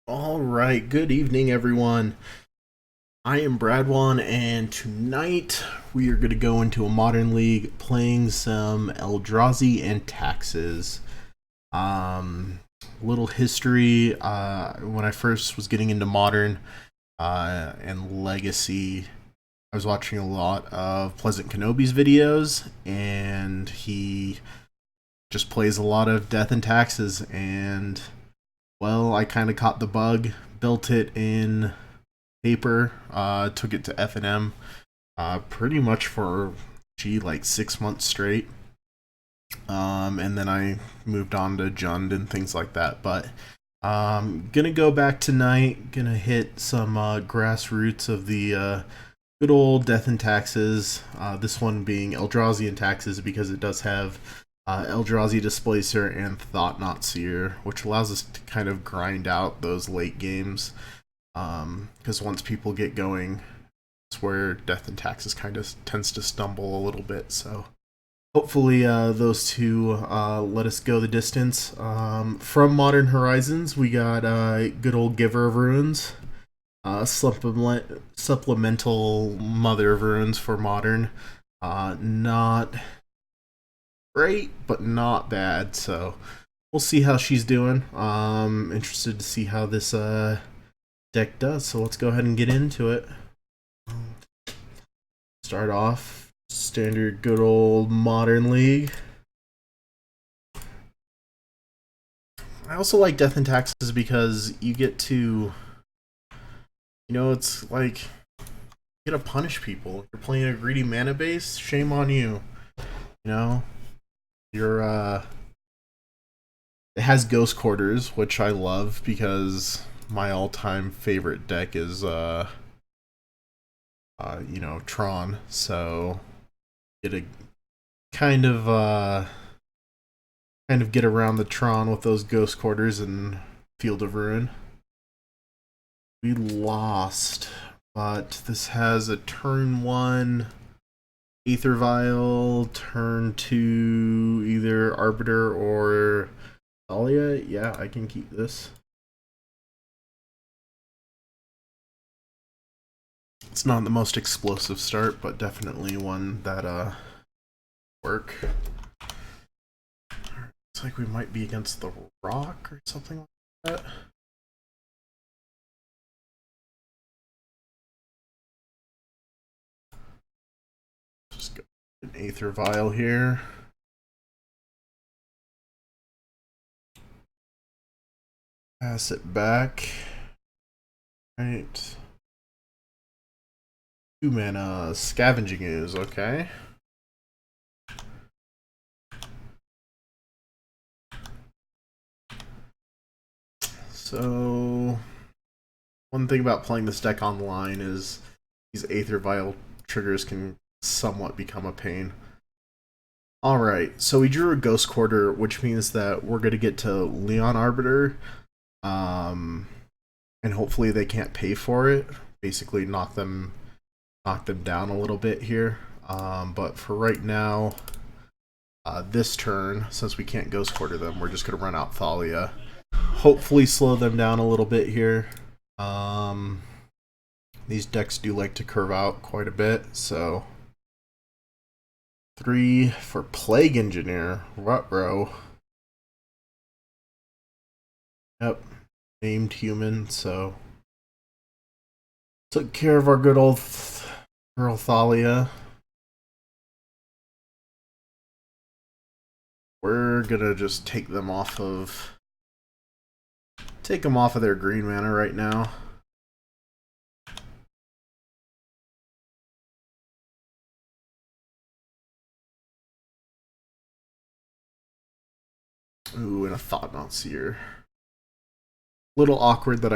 All right, good evening, everyone. I am Bradwan, and tonight we are going to go into a modern league playing some Eldrazi and taxes. Um, little history. When I first was getting into modern and legacy, I was watching a lot of Pleasant Kenobi's videos, and he just plays a lot of death and taxes. And well, I kind of caught the bug, built it in paper, took it to F&M, pretty much for like 6 months straight. And then I moved on to Jund and things like that. But gonna go back tonight. Gonna hit some grassroots of the good old Death and Taxes. This one being Eldrazi and Taxes because it does have Eldrazi Displacer and Thought Not Seer, which allows us to kind of grind out those late games. Because once people get going, it's where Death and Taxes kind of tends to stumble a little bit. So hopefully those two let us go the distance. From Modern Horizons, we got good old Giver of Runes, supplemental Mother of Runes for Modern. Not great, but not bad. So we'll see how she's doing. Interested to see how this deck does. So let's go ahead and get into it. Start off standard good old Modern League. I also like Death and Taxes because you get to, it's like you get to punish people. You're playing a greedy mana base, shame on you. You know, you're it has Ghost Quarters, which I love because my all-time favorite deck is Tron. So get a kind of get around the Tron with those Ghost Quarters and Field of Ruin. We lost, but this has a turn 1 Aether Vial, turn 2 either Arbiter or Thalia. Yeah, I can keep this. It's not the most explosive start, but definitely one that work. Looks like we might be against the Rock or something like that. Just go an Aether Vial here. Pass it back. Right. 2 mana Scavenging Ooze, okay. So, one thing about playing this deck online is these Aether Vial triggers can somewhat become a pain. Alright, so we drew a Ghost Quarter, which means that we're going to get to Leon Arbiter, and hopefully they can't pay for it. Basically knock them down a little bit here. But for right now, this turn, since we can't Ghost Quarter them, we're just going to run out Thalia. Hopefully slow them down a little bit here. These decks do like to curve out quite a bit, so 3 for Plague Engineer. Rutro. Yep, named human, so took care of our good old girl Thalia. We're gonna just take them off of their green mana right now. Ooh, and a Thought Not Seer. Little awkward that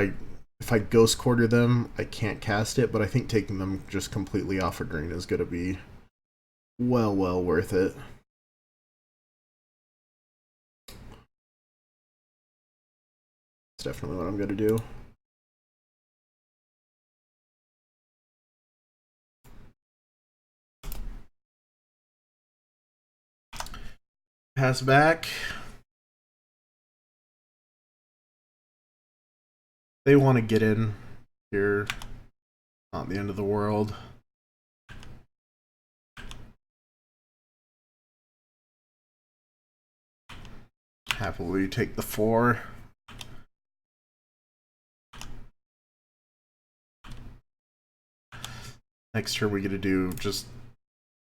if I Ghost Quarter them, I can't cast it, but I think taking them just completely off of green is gonna be well worth it. It's definitely what I'm gonna do. Pass back. They want to get in here. Not the end of the world. Happily take the 4. Next turn we get to do just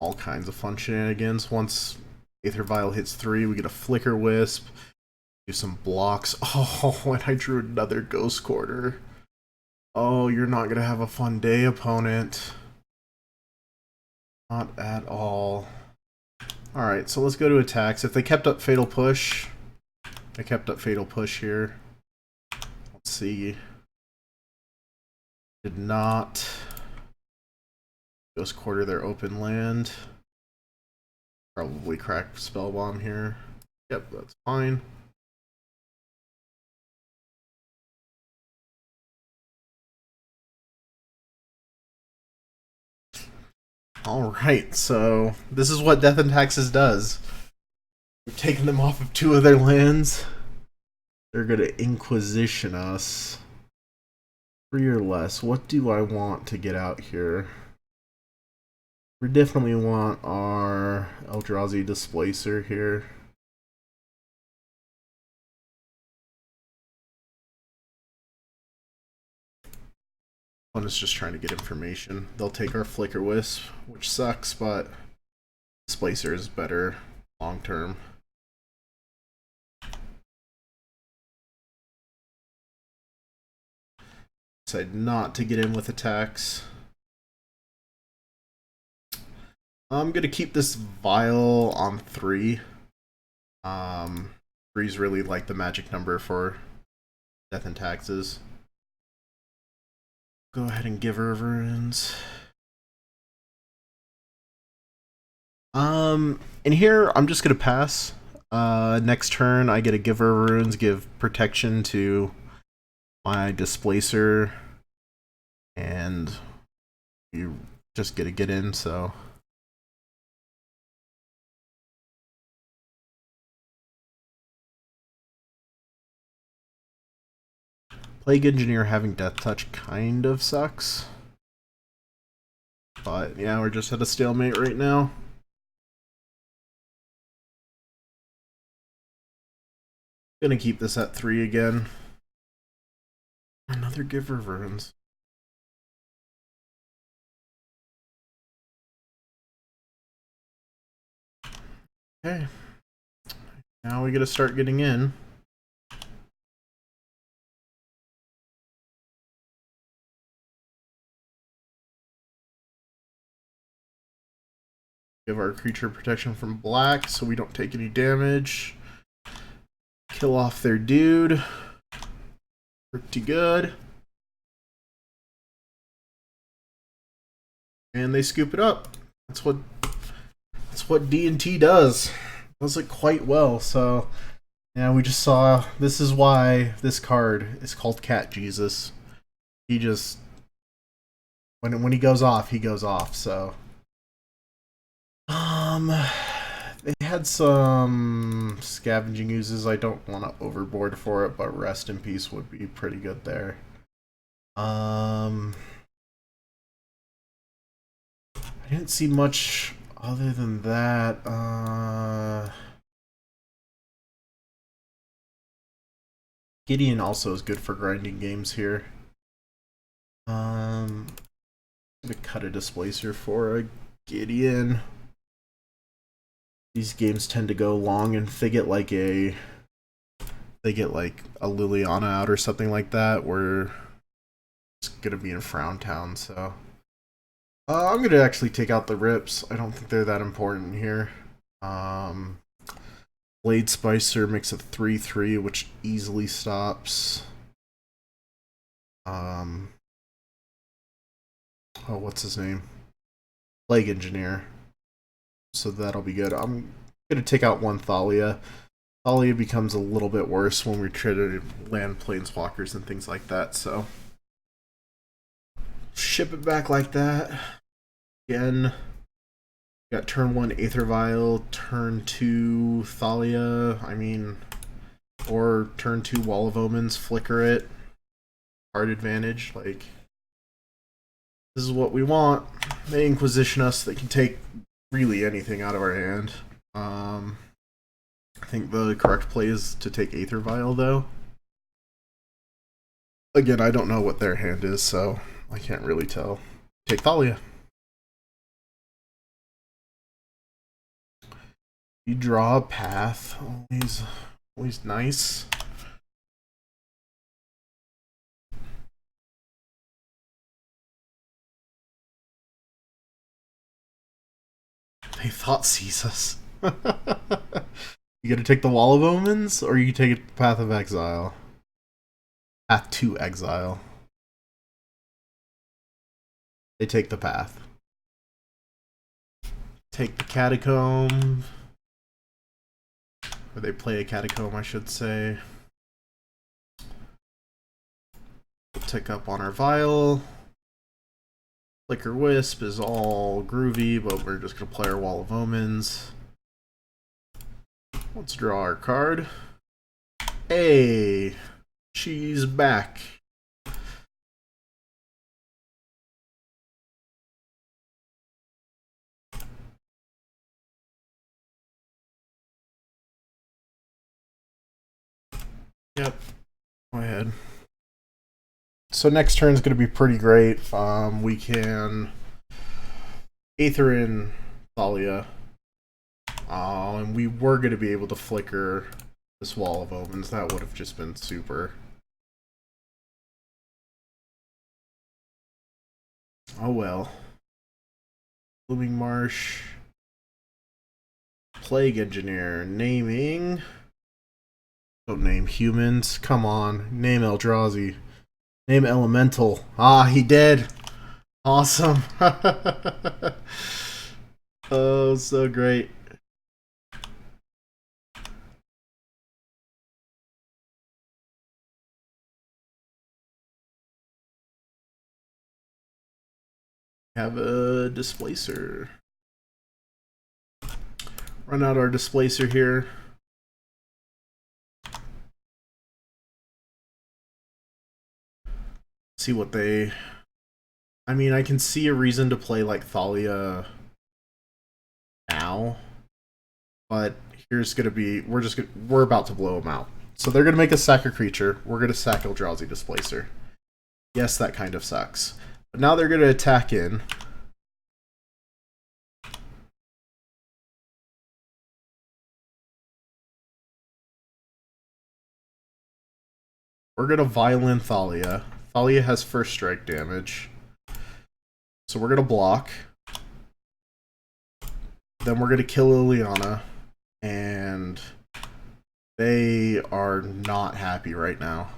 all kinds of fun shenanigans. Once Aether Vial hits 3, we get a Flicker Wisp, do some blocks. Oh, and I drew another Ghost Quarter. Oh, you're not going to have a fun day, opponent. Not at all. Alright, so let's go to attacks. If they kept up Fatal Push, I kept up Fatal Push here. Let's see. Did not Ghost Quarter their open land. Probably crack Spell Bomb here. Yep, that's fine. Alright, so this is what Death and Taxes does. We've taken them off of 2 of their lands. They're gonna Inquisition us. 3 or less. What do I want to get out here? We definitely want our Eldrazi Displacer here. One is just trying to get information. They'll take our Flicker Wisp, which sucks, but Displacer is better long term. Decide not to get in with attacks. I'm gonna keep this Vial on 3. 3 is really like the magic number for Death and Taxes. Go ahead and give her runes. In here, I'm just gonna pass. Next turn, I get to give her runes, give protection to my Displacer, and you just get to get in, so. Plague Engineer having Death Touch kind of sucks. But yeah, we're just at a stalemate right now. Gonna keep this at 3 again. Another Giver Runes. Okay. Now we gotta start getting in. Give our creature protection from black so we don't take any damage. Kill off their dude. Pretty good. And they scoop it up. That's what D&T does. Does it quite well. So yeah, we just saw, this is why this card is called Cat Jesus. He just, when he goes off, he goes off. So they had some scavenging uses. I don't want to overboard for it, but Rest in Peace would be pretty good there. I didn't see much other than that. Gideon also is good for grinding games here. I'm gonna cut a Displacer for a Gideon. These games tend to go long, and if they get like a Liliana out or something like that, we're just gonna be in Frown Town. So I'm gonna actually take out the Rips. I don't think they're that important here. Blade Spicer makes a 3/3, which easily stops. Oh, what's his name? Plague Engineer. So that'll be good. I'm gonna take out one Thalia. Thalia becomes a little bit worse when we try to land planeswalkers and things like that, so ship it back like that. Again, got turn 1 Aether Vial, turn 2 Thalia, or turn 2 Wall of Omens, flicker it. card advantage. Like, this is what we want. They Inquisition us. They can take really anything out of our hand. I think the correct play is to take Aether Vial, though. Again, I don't know what their hand is, so I can't really tell. Take Thalia. You draw a path. Always nice. They thought sees us. You gotta take the Wall of Omens, or you take Path of Exile? Path to Exile. They take the path. Take the Catacomb. Or they play a Catacomb, I should say. We'll tick up on our Vial. Flicker Wisp is all groovy, but we're just going to play our Wall of Omens. Let's draw our card. Hey, she's back. Yep, go ahead. So next turn is going to be pretty great. We can Aether in Thalia. And we were going to be able to flicker this Wall of Omens. That would have just been super. Oh well. Blooming Marsh. Plague Engineer. Naming. Don't name humans. Come on. Name Eldrazi. Name Elemental. Ah, he did. Awesome. Oh, so great. Have a Displacer. Run out our Displacer here. See what they... I mean, I can see a reason to play like Thalia now, but here's gonna be... We're about to blow them out. So they're gonna make us sack a creature. We're gonna sack Eldrazi Displacer. Yes, that kind of sucks. But now they're gonna attack in. We're gonna Violent Thalia. Thalia has first strike damage. So we're gonna block. Then we're gonna kill Liliana. And they are not happy right now.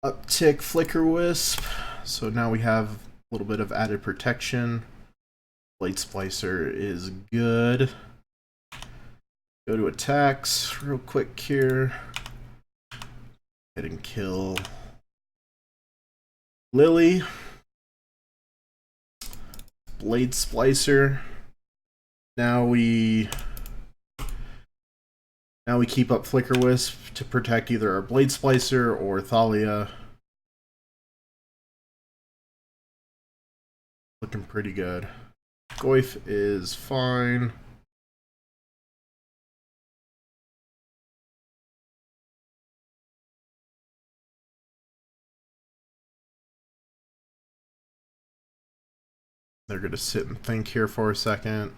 Uptick Flicker Wisp. So now we have a little bit of added protection. Blade Splicer is good. Go to attacks real quick here. Head and kill Lily. Blade Splicer. Now we keep up Flicker Wisp to protect either our Blade Splicer or Thalia. Looking pretty good. Goyf is fine. They're going to sit and think here for a second.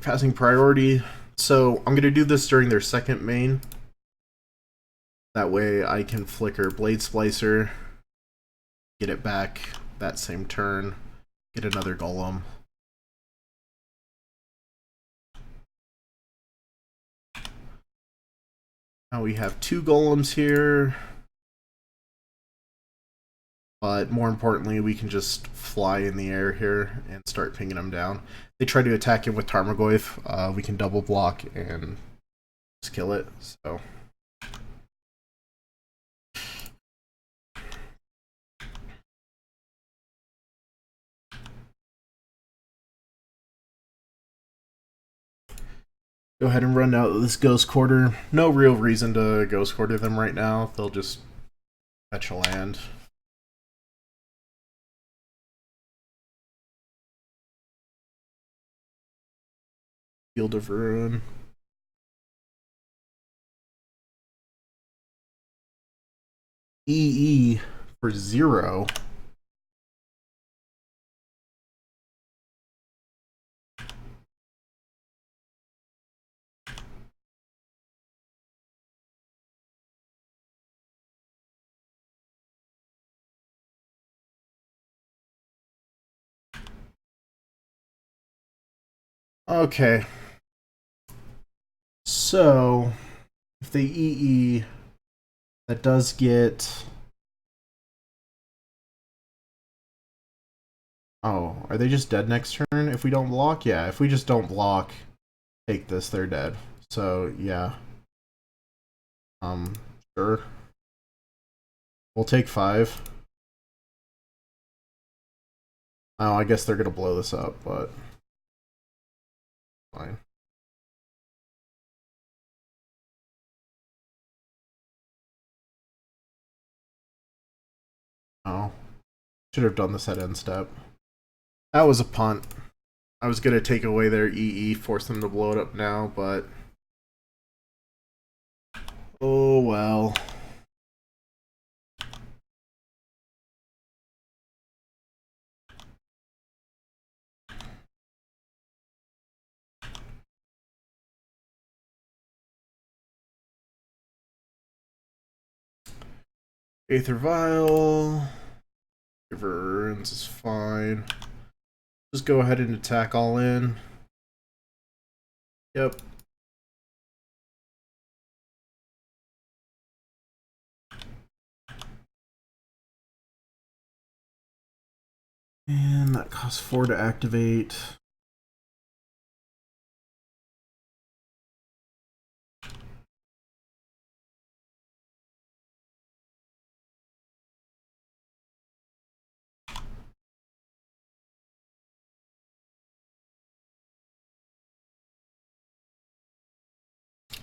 Passing priority. So I'm going to do this during their second main. That way I can flicker Blade Splicer, get it back that same turn, get another golem. Now we have 2 golems here. But more importantly, we can just fly in the air here and start pinging them down. They try to attack him with Tarmogoyf. We can double block and just kill it. So go ahead and run out this Ghost Quarter. No real reason to Ghost Quarter them right now. They'll just fetch a land. Field of Ruin. EE for 0. Okay. So, if they EE, that does get... Oh, are they just dead next turn if we don't block? Yeah, if we just don't block, take this, they're dead. So, yeah. Sure. We'll take 5. Oh, I guess they're gonna blow this up, but... fine. Oh. Should have done this at end step. That was a punt. I was gonna take away their EE, force them to blow it up now, but... oh well. Aether Vial. River's is fine. Just go ahead and attack all in. Yep. And that costs 4 to activate.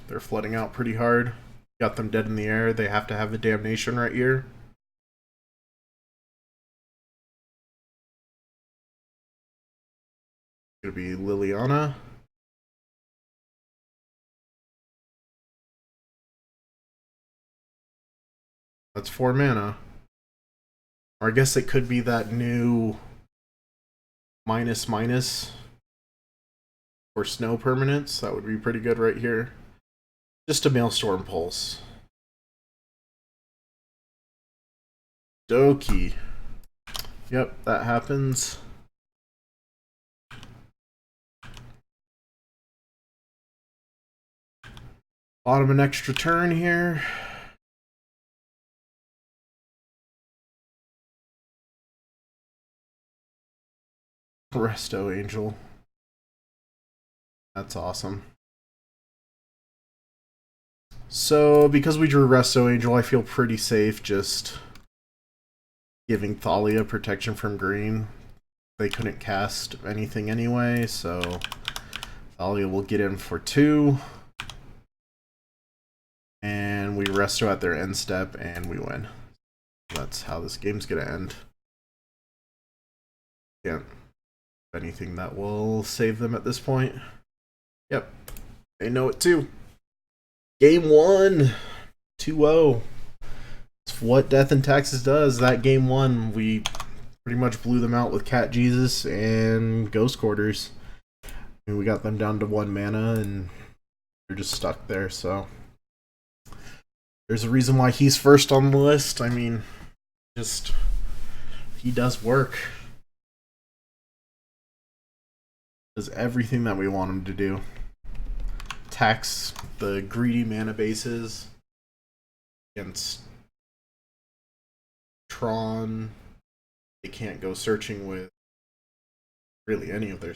They're flooding out pretty hard. Got them dead in the air. They have to have the damnation right here. Gonna be Liliana. That's 4 mana. Or I guess it could be that new ---- for snow permanents. That would be pretty good right here. Just a Maelstrom Pulse. Doki. Yep, that happens. Bottom an extra turn here. Resto Angel. That's awesome. So, because we drew Resto Angel, I feel pretty safe just giving Thalia protection from green. They couldn't cast anything anyway, so Thalia will get in for 2. And we Resto at their end step, and we win. That's how this game's gonna end. Can't do anything that will save them at this point. Yep. They know it too. Game 1. 2-0. It's what Death and Taxes does. That game 1, we pretty much blew them out with Cat Jesus and Ghost Quarters. And we got them down to 1 mana, and they're just stuck there, so... there's a reason why he's first on the list. I mean, just... he does work. Does everything that we want him to do. Tax the greedy mana bases against Tron. They can't go searching with really any of their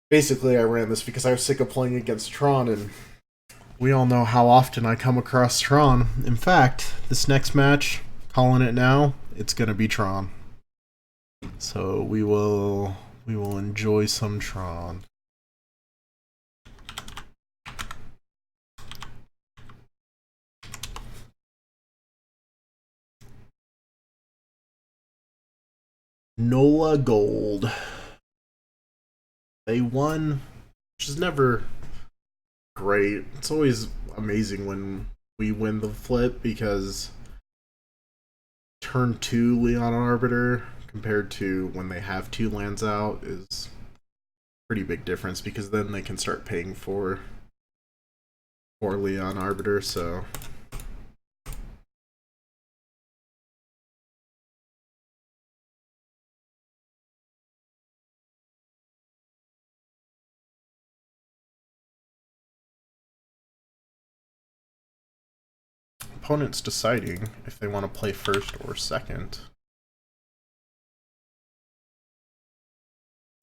Basically, I ran this because I was sick of playing against Tron, and we all know how often I come across Tron. In fact, this next match, calling it now, it's gonna be Tron. So we will enjoy some Tron. Nola Gold. They won, which is never great. It's always amazing when we win the flip because turn 2 Leon Arbiter compared to when they have 2 lands out is pretty big difference because then they can start paying for Leon Arbiter, so opponent's deciding if they want to play first or second.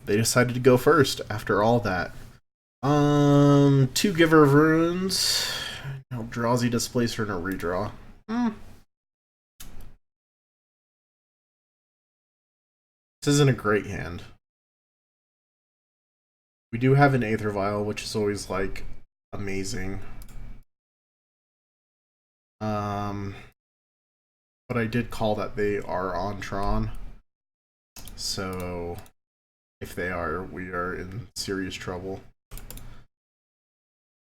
They decided to go first after all that. 2 Giver of Runes, Eldrazi Displacer, and a redraw. This isn't a great hand. We do have an Aether Vial, which is always like amazing. But I did call that they are on Tron. So if they are, we are in serious trouble.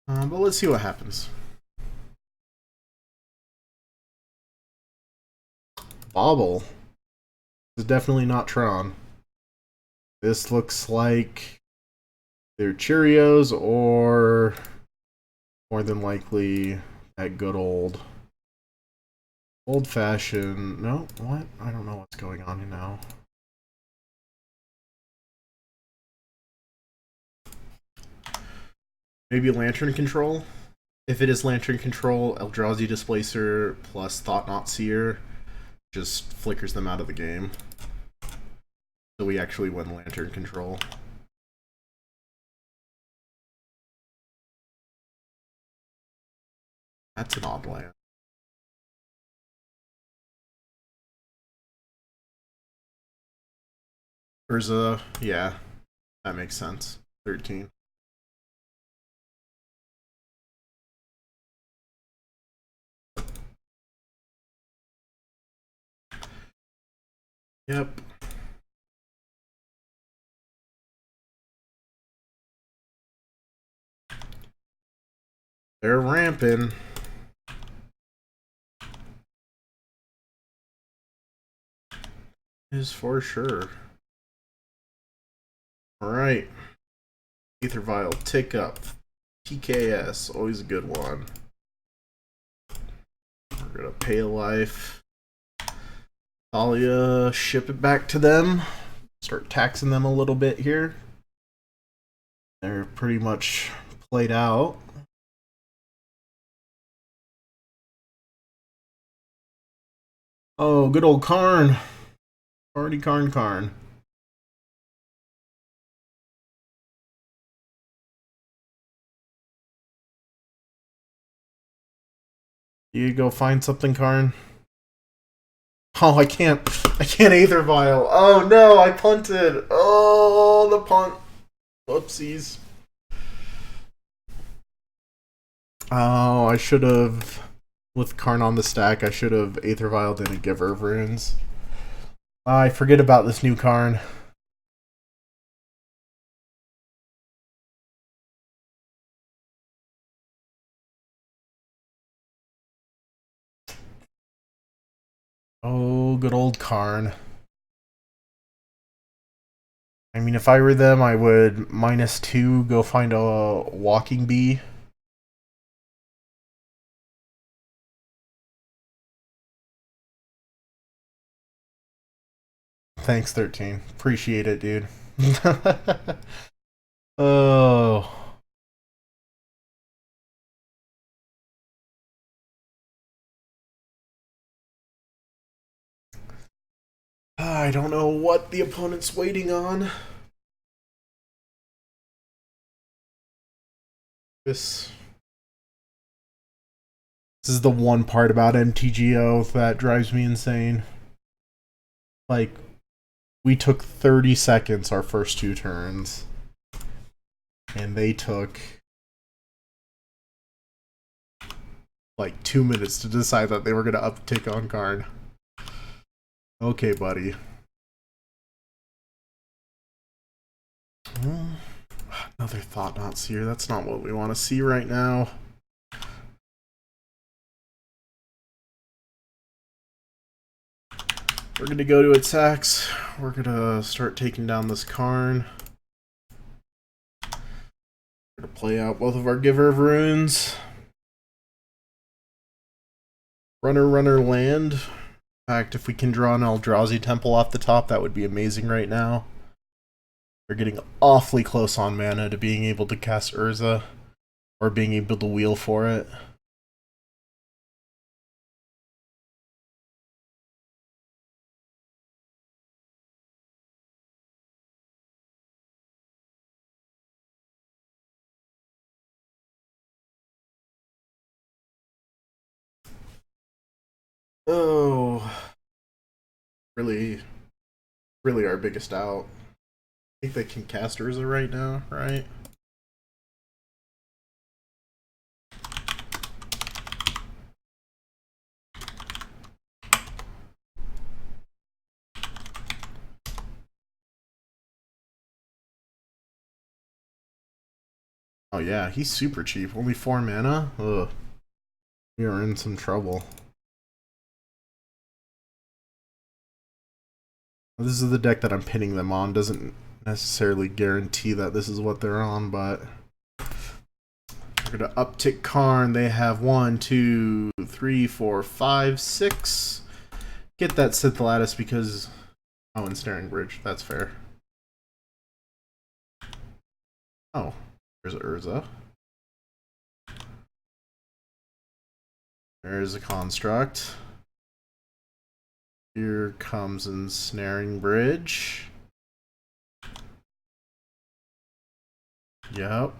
But let's see what happens. Bobble. This is definitely not Tron. This looks like they're Cheerios or more than likely that good old-fashioned... No, what? I don't know what's going on now. Maybe Lantern Control? If it is Lantern Control, Eldrazi Displacer plus Thought Knot Seer just flickers them out of the game. So we actually win Lantern Control. That's an odd land. Urza, yeah, that makes sense. 13. Yep. They're ramping. Is for sure. Alright. Aether Vial, tick up. TKS, always a good one. We're gonna pay a life. Thalia, ship it back to them. Start taxing them a little bit here. They're pretty much played out. Oh, good old Karn. Already Karn. You go find something, Karn. Oh, I can't Aether Vial. Oh no, I punted. Oh, the punt. Whoopsies. Oh, I should have, with Karn on the stack, I should have Aether Vialed in a Giver of Runes. I forget about this new Karn. Oh, good old Karn. I mean, if I were them, I would -2 go find a Walking Bee. Thanks, 13. Appreciate it, dude. Oh. I don't know what the opponent's waiting on. This is the one part about MTGO that drives me insane. Like, we took 30 seconds our first two turns, and they took like 2 minutes to decide that they were going to uptick on card. Okay, buddy. Another Thought-Knot Seer. That's not what we want to see right now. We're going to go to attacks. We're going to start taking down this Karn. We're going to play out both of our Giver of Runes. Runner, land. In fact, if we can draw an Eldrazi Temple off the top, that would be amazing right now. We're getting awfully close on mana to being able to cast Urza, or being able to wheel for it. Oh, really our biggest out. I think they can cast Urza right now, right? Oh yeah, he's super cheap. Only 4 mana? Ugh. We are in some trouble. This is the deck that I'm pinning them on. Doesn't necessarily guarantee that this is what they're on, but we're gonna uptick Karn. They have 1, 2, 3, 4, 5, 6. Get that Synth Lattice because and Snaring Bridge. That's fair. Oh, there's Urza. There's a Construct. Here comes Ensnaring Bridge. Yep.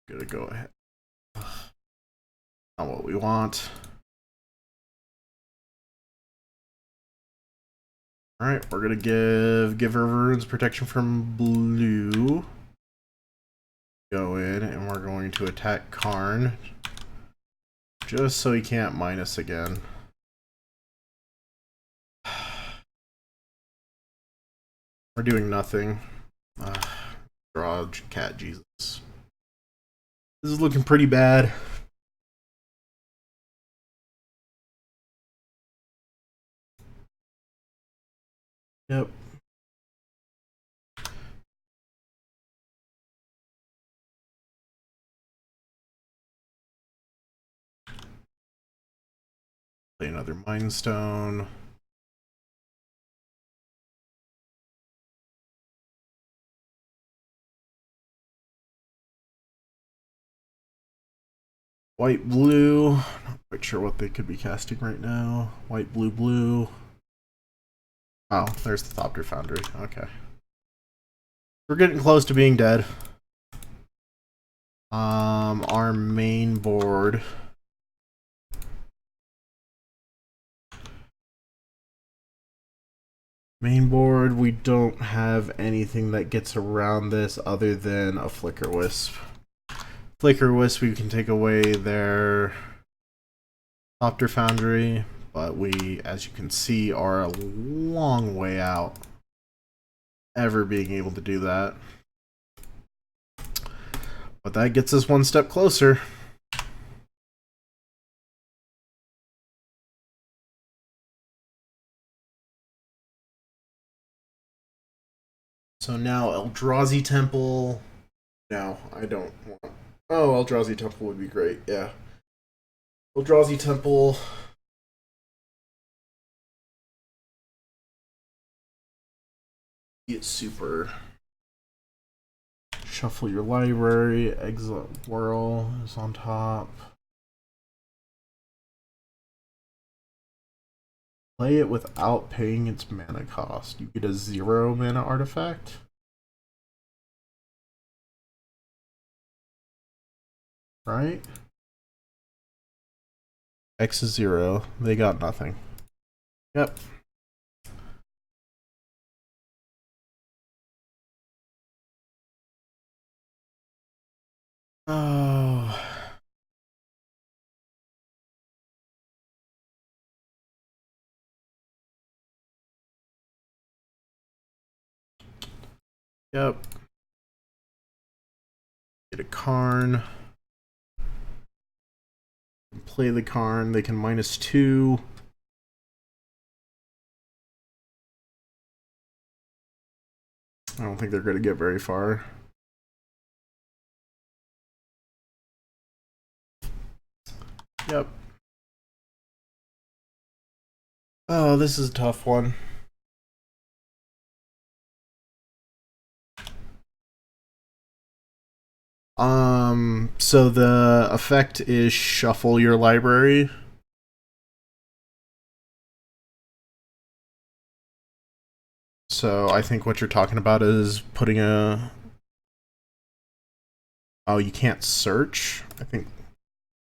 Gonna go ahead. Not what we want. Alright, we're gonna give Giver of Runes protection from blue. Go in and we're going to attack Karn. Just so he can't mine us again. We're doing nothing. Draw Cat Jesus. This is looking pretty bad. Yep. Play another Mind Stone. White, blue. Not quite sure what they could be casting right now. White, blue, blue. Oh, there's the Thopter Foundry. Okay. We're getting close to being dead. Our main board. Main board, we don't have anything that gets around this other than a Flicker Wisp. Flicker Wisp, we can take away their Thopter Foundry, but we, as you can see, are a long way out ever being able to do that. But that gets us one step closer. So now Eldrazi Temple. No, I don't want. Oh, Eldrazi Temple would be great. Yeah. Eldrazi Temple. It's super. Shuffle your library. Exile Whirl is on top. Play it without paying its mana cost. You get a 0 mana artifact. Right? X is 0. They got nothing. Yep. Oh. Yep. Get a Karn. Play the Karn. They can -2. I don't think they're going to get very far. Yep. Oh, this is a tough one. So the effect is shuffle your library. So I think what you're talking about is putting a... Oh, you can't search? I think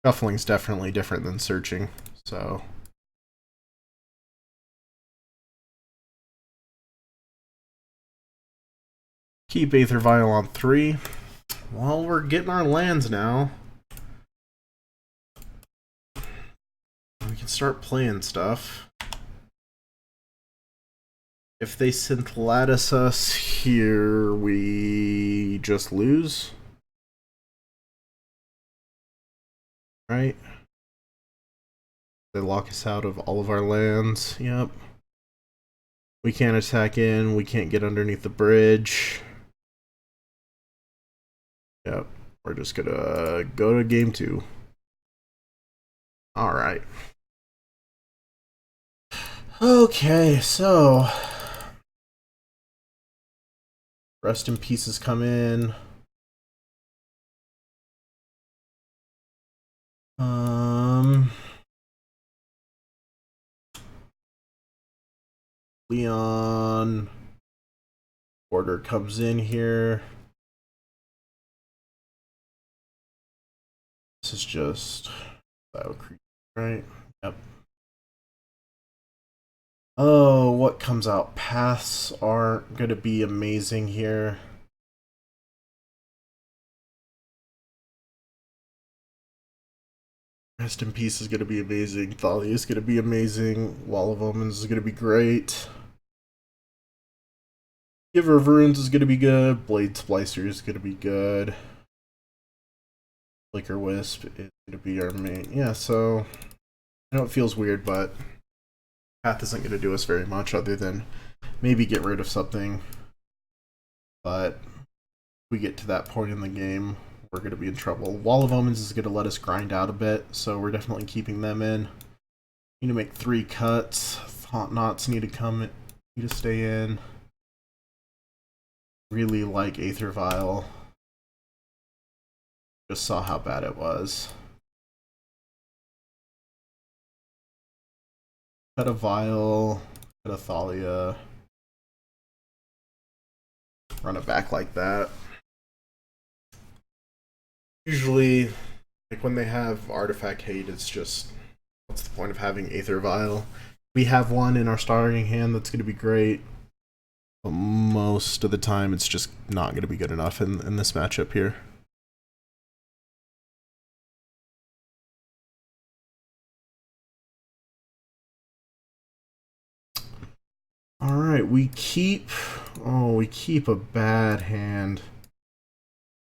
shuffling's definitely different than searching, so... Keep Aether Vial on 3. Well, we're getting our lands now. We can start playing stuff. If they synth lattice us here, we just lose. Right? They lock us out of all of our lands. Yep. We can't attack in. We can't get underneath the bridge. Yep. We're just gonna go to game 2. Alright. Okay, so... Rest in Pieces come in. Leon Order comes in here. This is just right? Yep. Oh, what comes out? Paths aren't gonna be amazing here. Rest in Peace is gonna be amazing. Thalia is gonna be amazing. Wall of Omens is gonna be great. Giver of Runes is gonna be good. Blade Splicer is gonna be good. Flicker Wisp is gonna be our main. Yeah, so I know it feels weird, but Path isn't gonna do us very much other than maybe get rid of something. But if we get to that point in the game, we're gonna be in trouble. Wall of Omens is gonna let us grind out a bit, so we're definitely keeping them in. Need to make 3 cuts. Thought Knots need to stay in. Really like Aether Vial. Just saw how bad it was. Cut a Vial, cut a Thalia. Run it back like that. Usually, like when they have Artifact Hate, it's just, what's the point of having Aether Vial? We have one in our starting hand that's going to be great. But most of the time, it's just not going to be good enough in this matchup here. Alright, we keep... Oh, we keep a bad hand.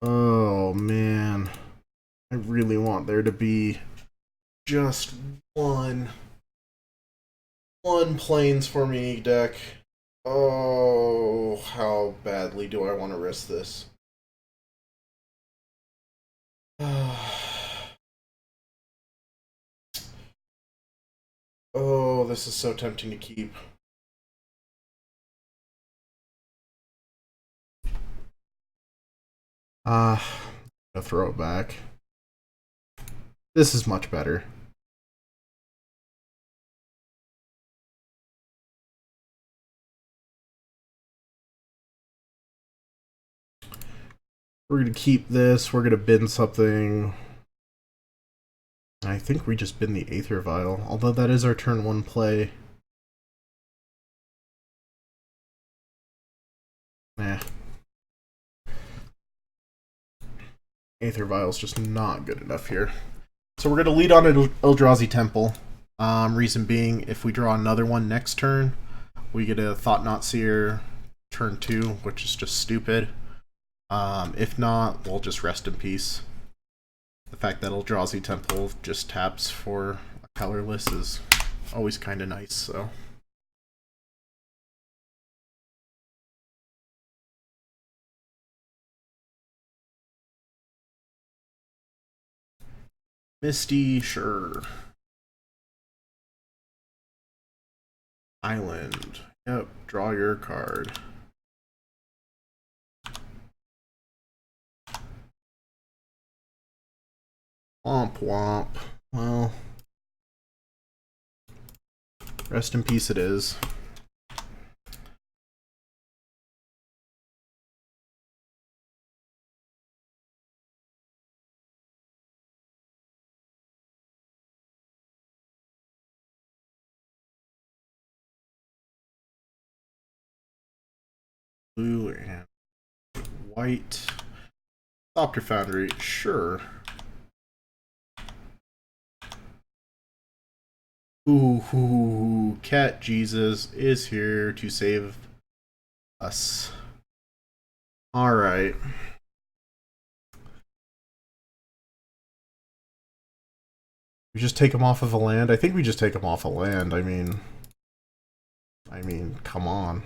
Oh, man. I really want there to be just one Plains for me deck. Oh, how badly do I want to risk this? Oh, this is so tempting to keep. I'll throw it back. This is much better. We're going to keep this. We're going to bin something. I think we just bin the Aether Vial, although that is our turn 1 play. Nah. Aether Vial's just not good enough here. So we're going to lead on an Eldrazi Temple. Reason being, if we draw another one next turn, we get a Thought-Knot Seer turn 2, which is just stupid. If not, we'll just rest in peace. The fact that Eldrazi Temple just taps for a colorless is always kind of nice, so. Misty, sure. Island. Yep, draw your card. Womp womp. Well, rest in peace it is. Blue and white. Thopter Foundry, sure. Ooh, Cat Jesus is here to save us. Alright. We just take him off of a land? I think we just take him off a land. I mean, come on.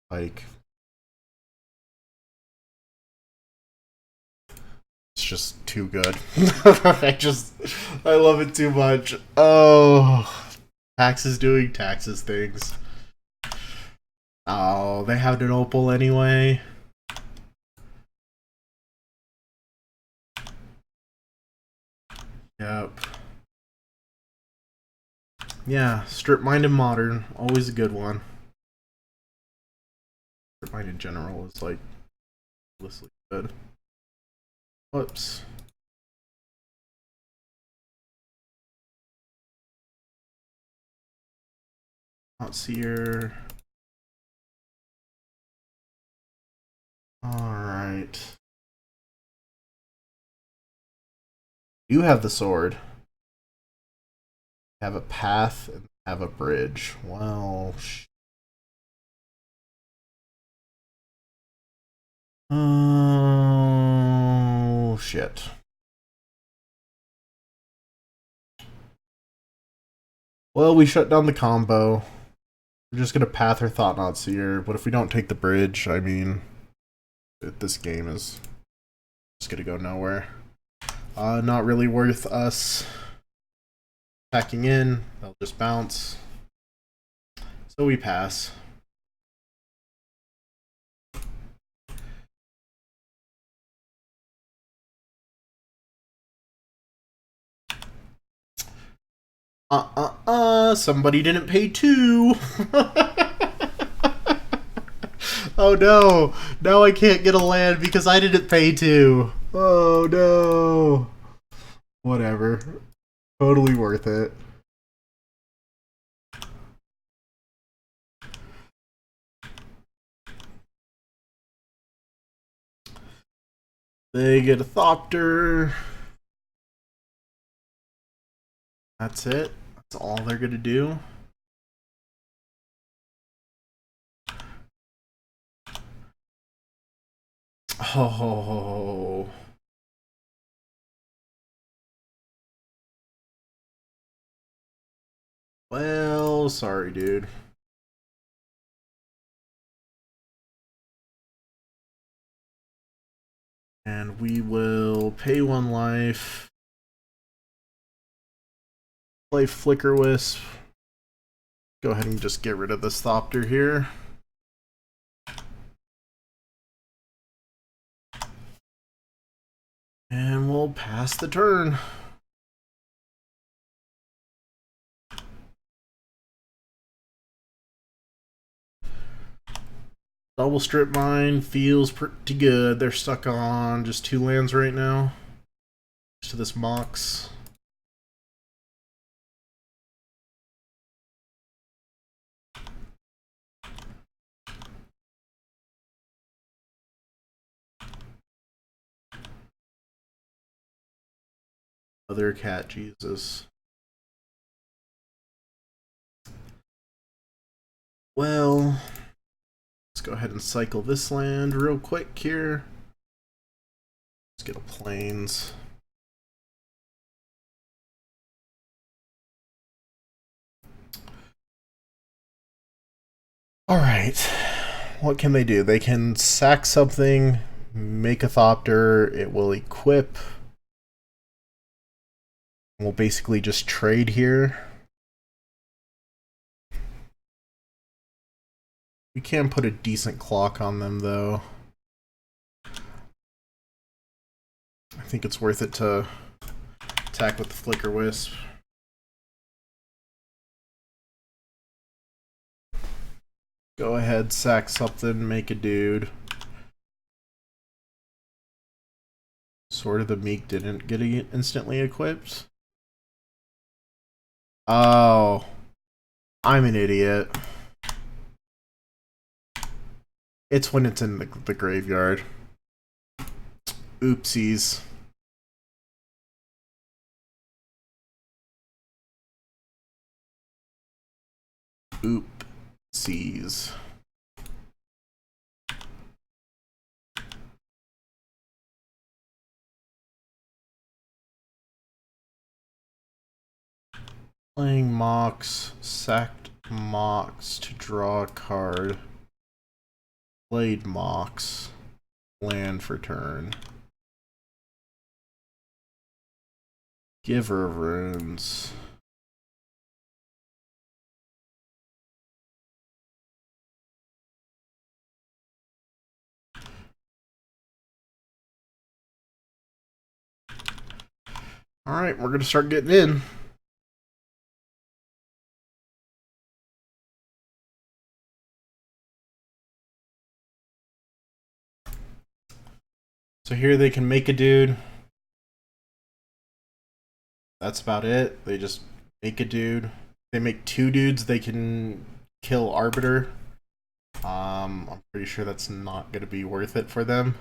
Like, it's just too good. I love it too much. Oh, Taxes doing taxes things. Oh, they have an opal anyway. Yep. Yeah, Strip Mine and Modern, always a good one. Strip Mine in general is like endlessly good. Whoops. Not Seer. Alright. You have the sword. Have a path and have a bridge. Well, oh, shit. Well, we shut down the combo. We're just gonna path or Thought-Knot Seer, but if we don't take the bridge, I mean, this game is just gonna go nowhere. Not really worth us attacking in. They'll just bounce. So we pass. Somebody didn't pay 2. Oh no, now I can't get a land because I didn't pay 2. Oh no. Whatever. Totally worth it. They get a Thopter. That's it. That's all they're gonna do. Oh. Well, sorry, dude. And we will pay 1 life. Play Flicker Wisp. Go ahead and just get rid of this Thopter here. And we'll pass the turn. Double strip mine feels pretty good. They're stuck on just 2 lands right now. Just to this Mox. Other cat Jesus. Well, let's go ahead and cycle this land real quick here. Let's get a plains. Alright. What can they do? They can sack something, make a Thopter, it will equip. We'll basically just trade here. We can put a decent clock on them, though. I think it's worth it to attack with the Flicker Wisp. Go ahead, sack something, make a dude. Sword of the Meek didn't get instantly equipped. Oh, I'm an idiot. It's when it's in the graveyard. Oopsies. Oopsies. Playing Mox, sacked Mox to draw a card. Played Mox, land for turn. Giver of Runes. Alright, we're gonna start getting in. So here they can make a dude. That's about it. They just make a dude. They make 2 dudes, they can kill Arbiter. I'm pretty sure that's not going to be worth it for them.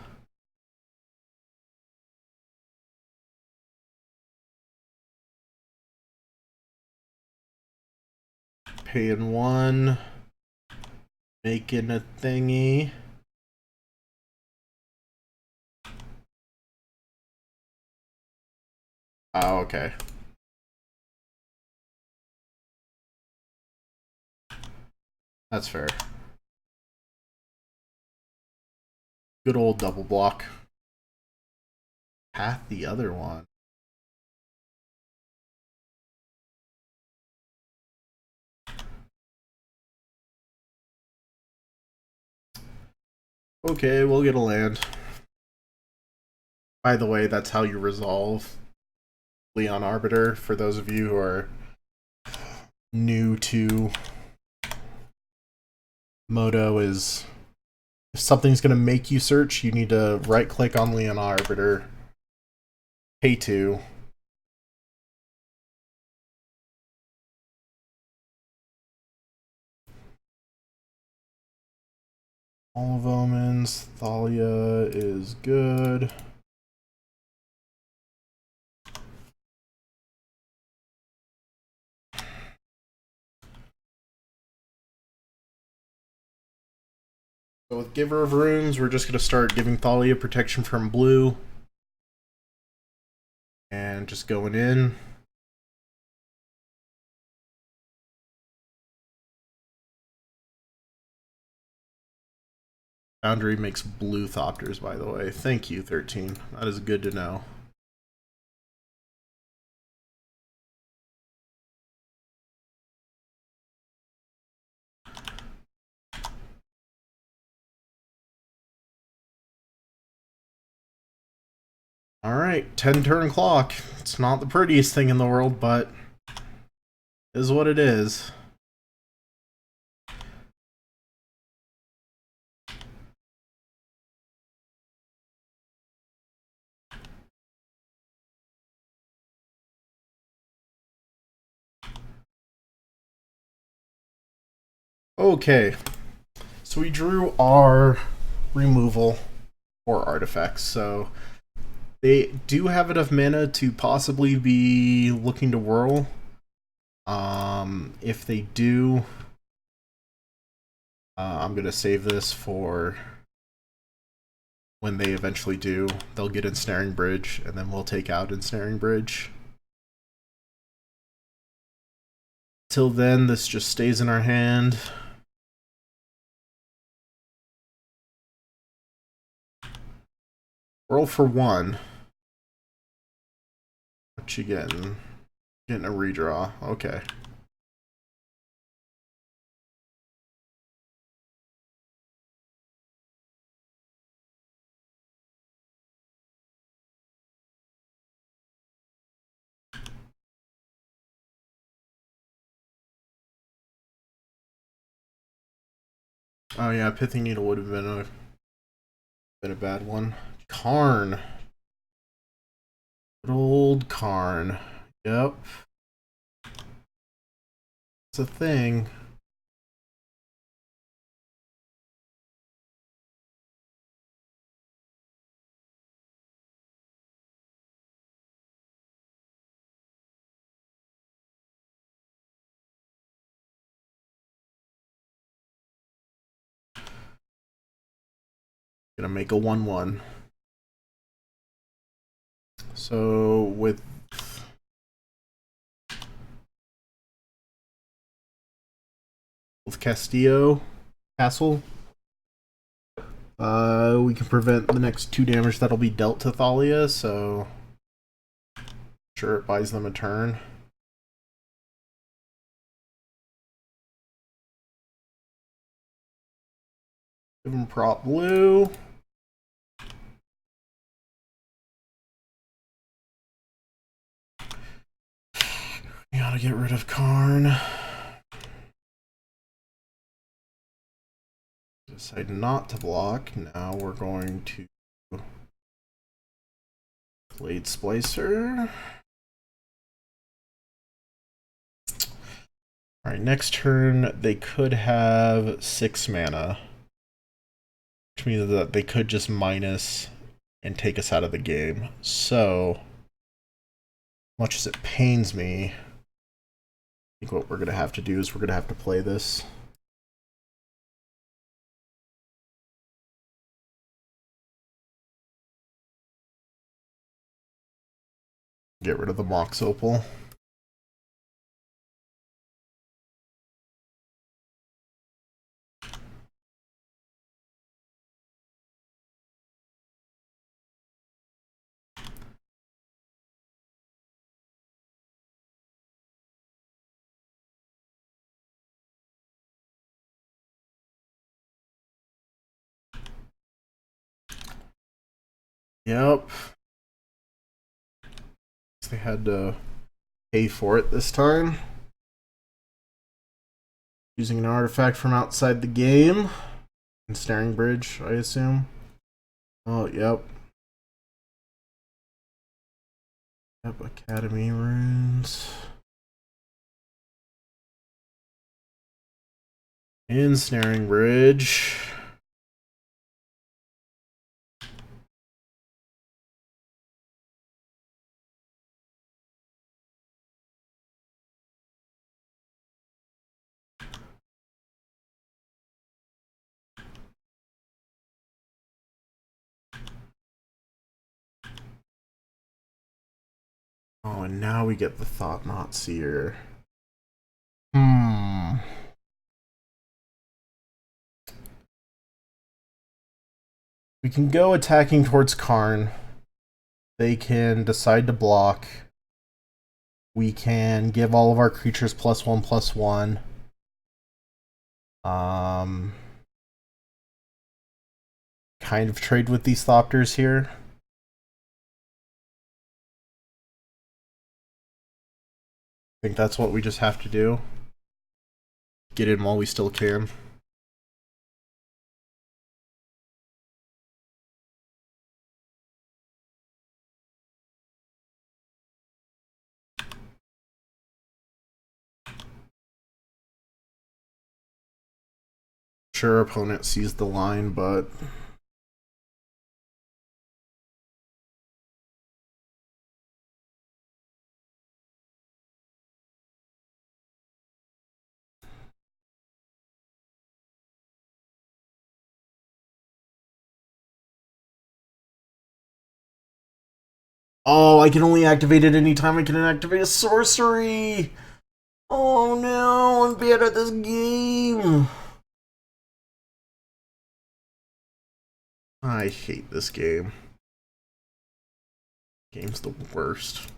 Paying 1. Making a thingy. Oh, okay. That's fair. Good old double block. Path the other one. Okay, we'll get a land. By the way, that's how you resolve Leon Arbiter, for those of you who are new to Moto. Is if something's going to make you search, you need to right click on Leon Arbiter, pay 2. All of Omens, Thalia is good. So with Giver of Runes, we're just going to start giving Thalia protection from blue. And just going in. Foundry makes blue Thopters, by the way. Thank you, 13. That is good to know. Alright, 10 turn clock. It's not the prettiest thing in the world, but it is what it is. Okay, so we drew our removal for artifacts, so they do have enough mana to possibly be looking to whirl. If they do, I'm going to save this for when they eventually do. They'll get Ensnaring Bridge, and then we'll take out Ensnaring Bridge. Till then, this just stays in our hand. Roll for 1. What you getting? Getting a redraw. Okay. Oh yeah, Pithing Needle would have been a bad one. Karn. Good old Karn. Yep. It's a thing. Gonna make a 1/1. So with Castillo Castle, we can prevent the next 2 damage that'll be dealt to Thalia, so sure it buys them a turn. Give them prop blue. We gotta get rid of Karn. Decide not to block. Now we're going to Blade Splicer. Alright, next turn they could have 6 mana. Which means that they could just minus and take us out of the game. So, much as it pains me, I think what we're going to have to do is we're going to have to play this. Get rid of the Mox Opal. Yep. They had to pay for it this time. Using an artifact from outside the game. Ensnaring Bridge, I assume. Oh, yep. Yep, Academy Runes. Ensnaring Bridge. Oh, and now we get the Thought-Knot Seer. We can go attacking towards Karn. They can decide to block. We can give all of our creatures +1/+1. Kind of trade with these Thopters here. I think that's what we just have to do. Get in while we still can. sure opponent sees the line, but... Oh, I can only activate it anytime I can activate a sorcery! Oh no, I'm bad at this game! I hate this game. Game's the worst.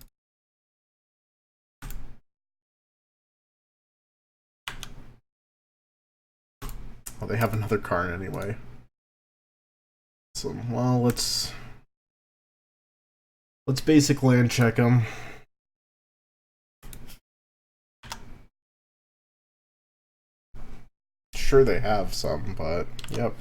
Oh, they have another card anyway. So, well, let's basic land check them. Sure they have some, but yep.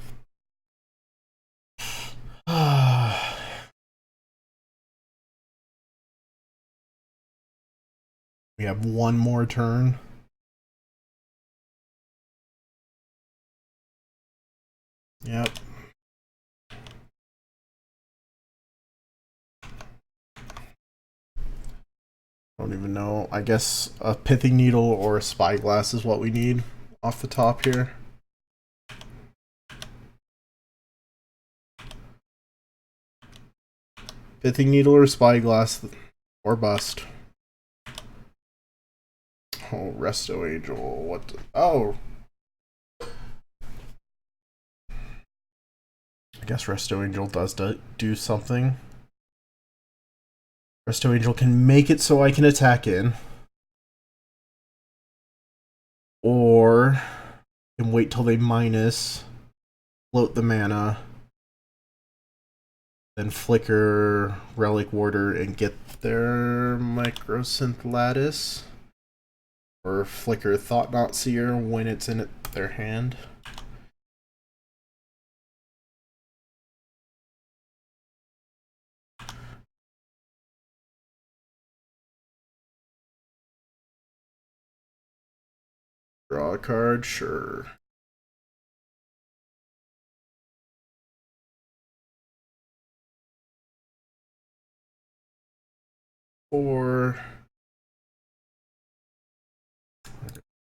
We have one more turn. Yep. Don't even know. I guess a pithing needle or a spyglass is what we need off the top here. Pithing needle or spyglass or bust. Oh, Resto Angel. What? Oh. I guess Resto Angel does do something. Resto Angel can make it so I can attack in. Or can wait till they minus, float the mana, then flicker Relic Warder and get their Microsynth Lattice. Or flicker Thought-Knot Seer when it's in their hand. Draw a card, sure. Or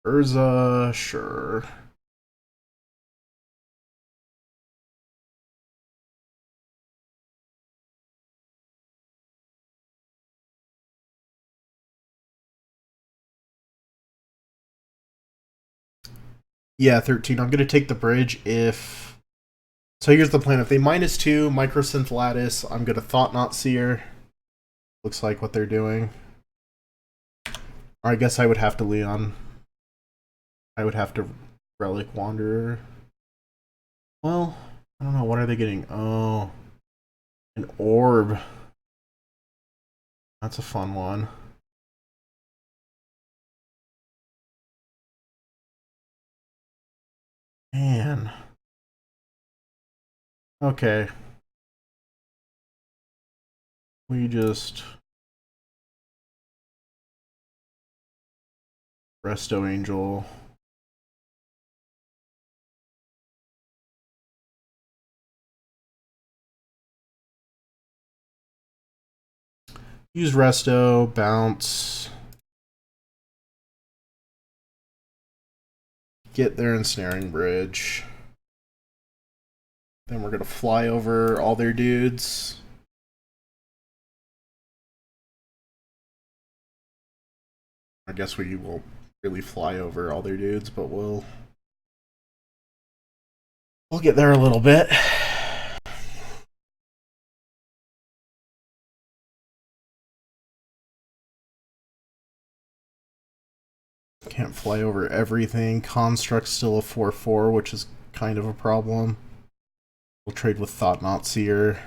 Urza, sure. Yeah, 13. I'm going to take the bridge if... So here's the plan. If they -2, Microsynth Lattice, I'm going to Thought-Knot Seer. Looks like what they're doing. Or I guess I would have to Leon. I would have to Relic Wanderer. Well, I don't know. What are they getting? Oh, an orb. That's a fun one. Man. Okay. We just... Resto Angel. Use Resto, bounce. Get their Ensnaring Bridge. Then we're going to fly over all their dudes. I guess we won't really fly over all their dudes, but we'll get there a little bit. Can't fly over everything. Construct's still a 4/4, which is kind of a problem. We'll trade with Thought-Knot Seer.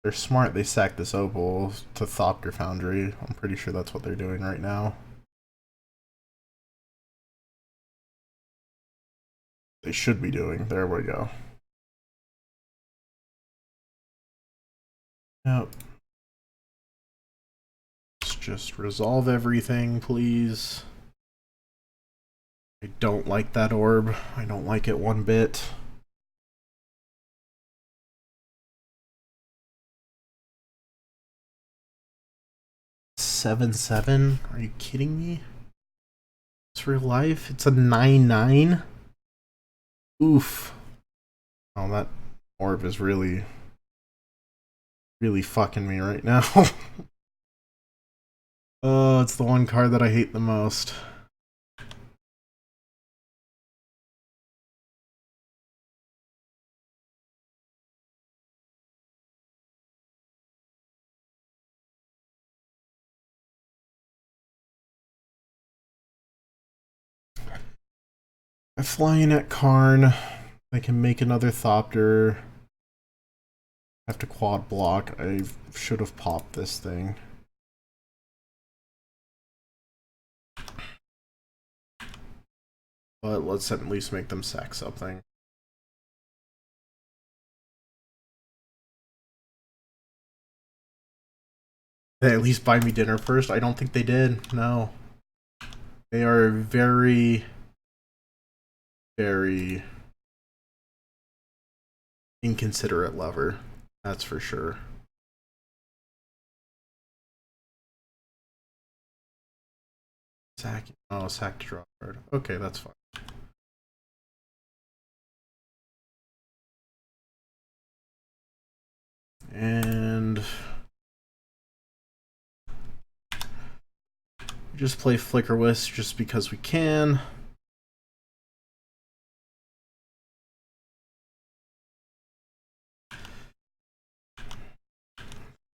They're smart. They sack this Opal to Thopter Foundry. I'm pretty sure that's what they're doing right now. They should be doing. There we go. Yep. Let's just resolve everything, please. I don't like that orb. I don't like it one bit. $7-7? Are you kidding me? It's real life? It's a 9-9? Oof. Oh, that orb is really fucking me right now. Oh, it's the one card that I hate the most. I fly in at Karn. I can make another Thopter. I have to quad block. I should have popped this thing. But let's at least make them sack something. They at least buy me dinner first? I don't think they did. No. They are very inconsiderate lover. That's for sure. Sack. Oh, sack to draw card. Okay, that's fine. And just play Flicker Wisp just because we can.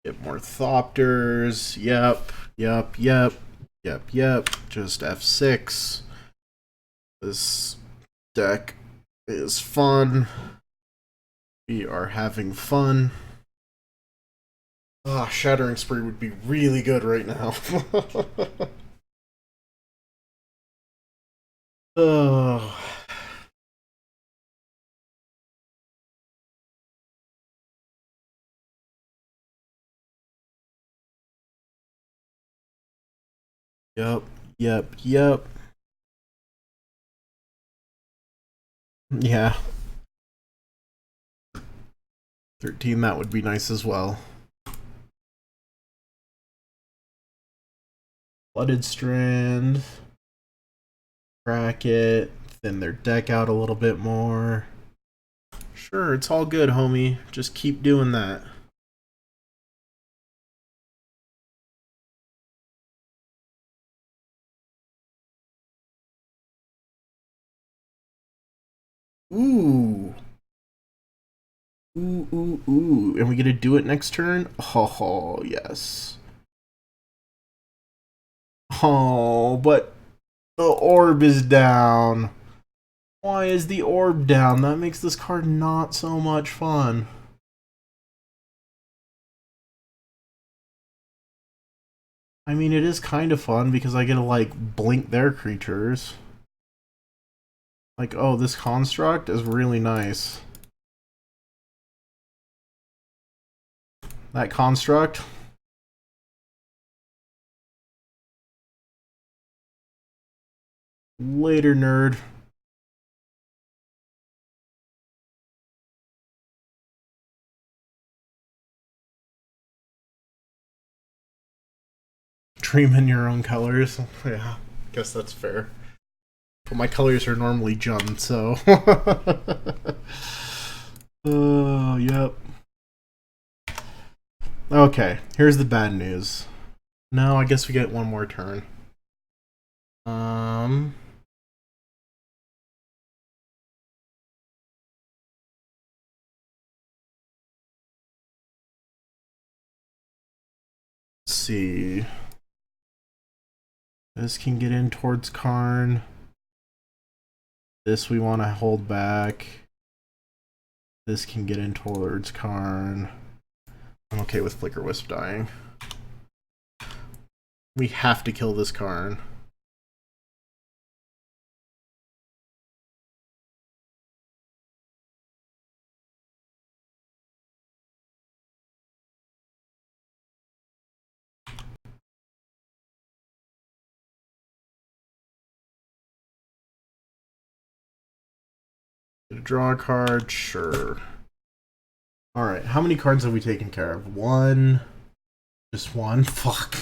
Get more Thopters. Yep. Just F6. This deck is fun. We are having fun. Ah, Shattering Spree would be really good right now. Oh. Yep. Yeah. 13, that would be nice as well. Flooded Strand. Crack it. Thin their deck out a little bit more. Sure, it's all good, homie. Just keep doing that. Ooh. Ooh. And we get to do it next turn? Oh, yes. Oh, but the orb is down. Why is the orb down? That makes this card not so much fun. I mean, it is kind of fun because I get to, like, blink their creatures. Like, oh, this construct is really nice. That construct. Later, nerd. Dream in your own colors. Yeah, guess that's fair. But my colors are normally Jund, so. Oh, yep. Okay, here's the bad news. No, I guess we get one more turn. Let's see. This can get in towards Karn. This we want to hold back. This can get in towards Karn. I'm okay with Flicker Wisp dying. We have to kill this Karn. Draw a card, sure. Alright, how many cards have we taken care of? One. Just one? Fuck.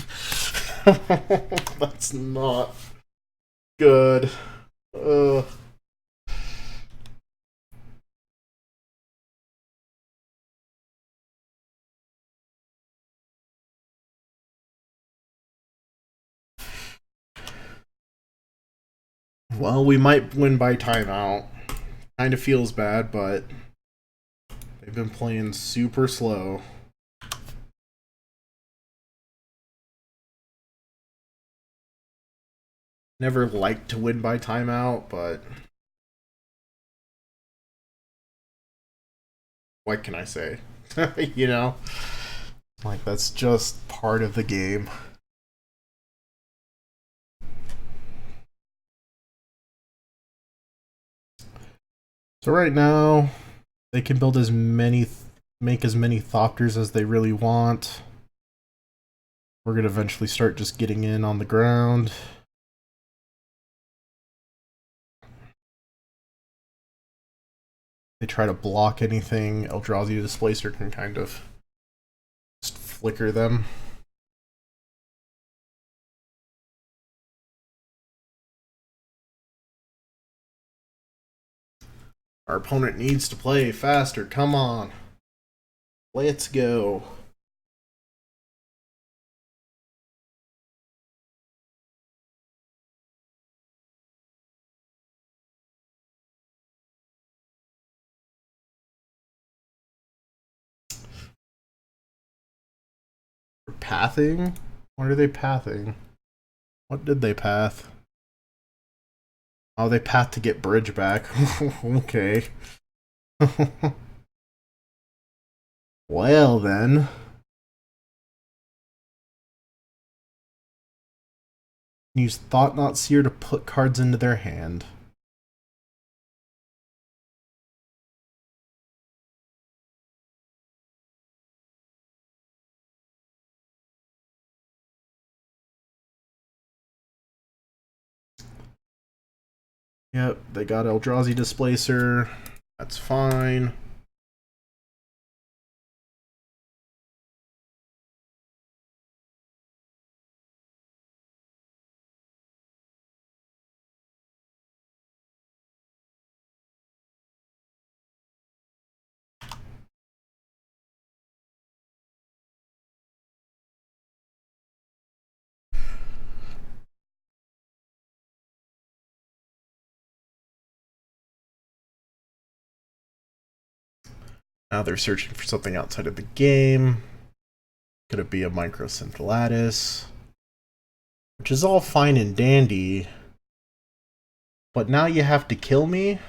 That's not good. Well, we might win by timeout. Kind of feels bad, but they've been playing super slow. Never liked to win by timeout, but what can I say? You know? Like, that's just part of the game. So right now, they can build make as many Thopters as they really want. We're gonna eventually start just getting in on the ground. They try to block anything, Eldrazi Displacer can kind of just flicker them. Our opponent needs to play faster, come on. Let's go. Pathing? What are they pathing? What did they path? Oh, they path to get bridge back. Okay. Well then. Use Thought Not Seer to put cards into their hand. Yep, they got Eldrazi Displacer. That's fine. Now they're searching for something outside of the game. Could it be a Microsynth Lattice? Which is all fine and dandy. But now you have to kill me?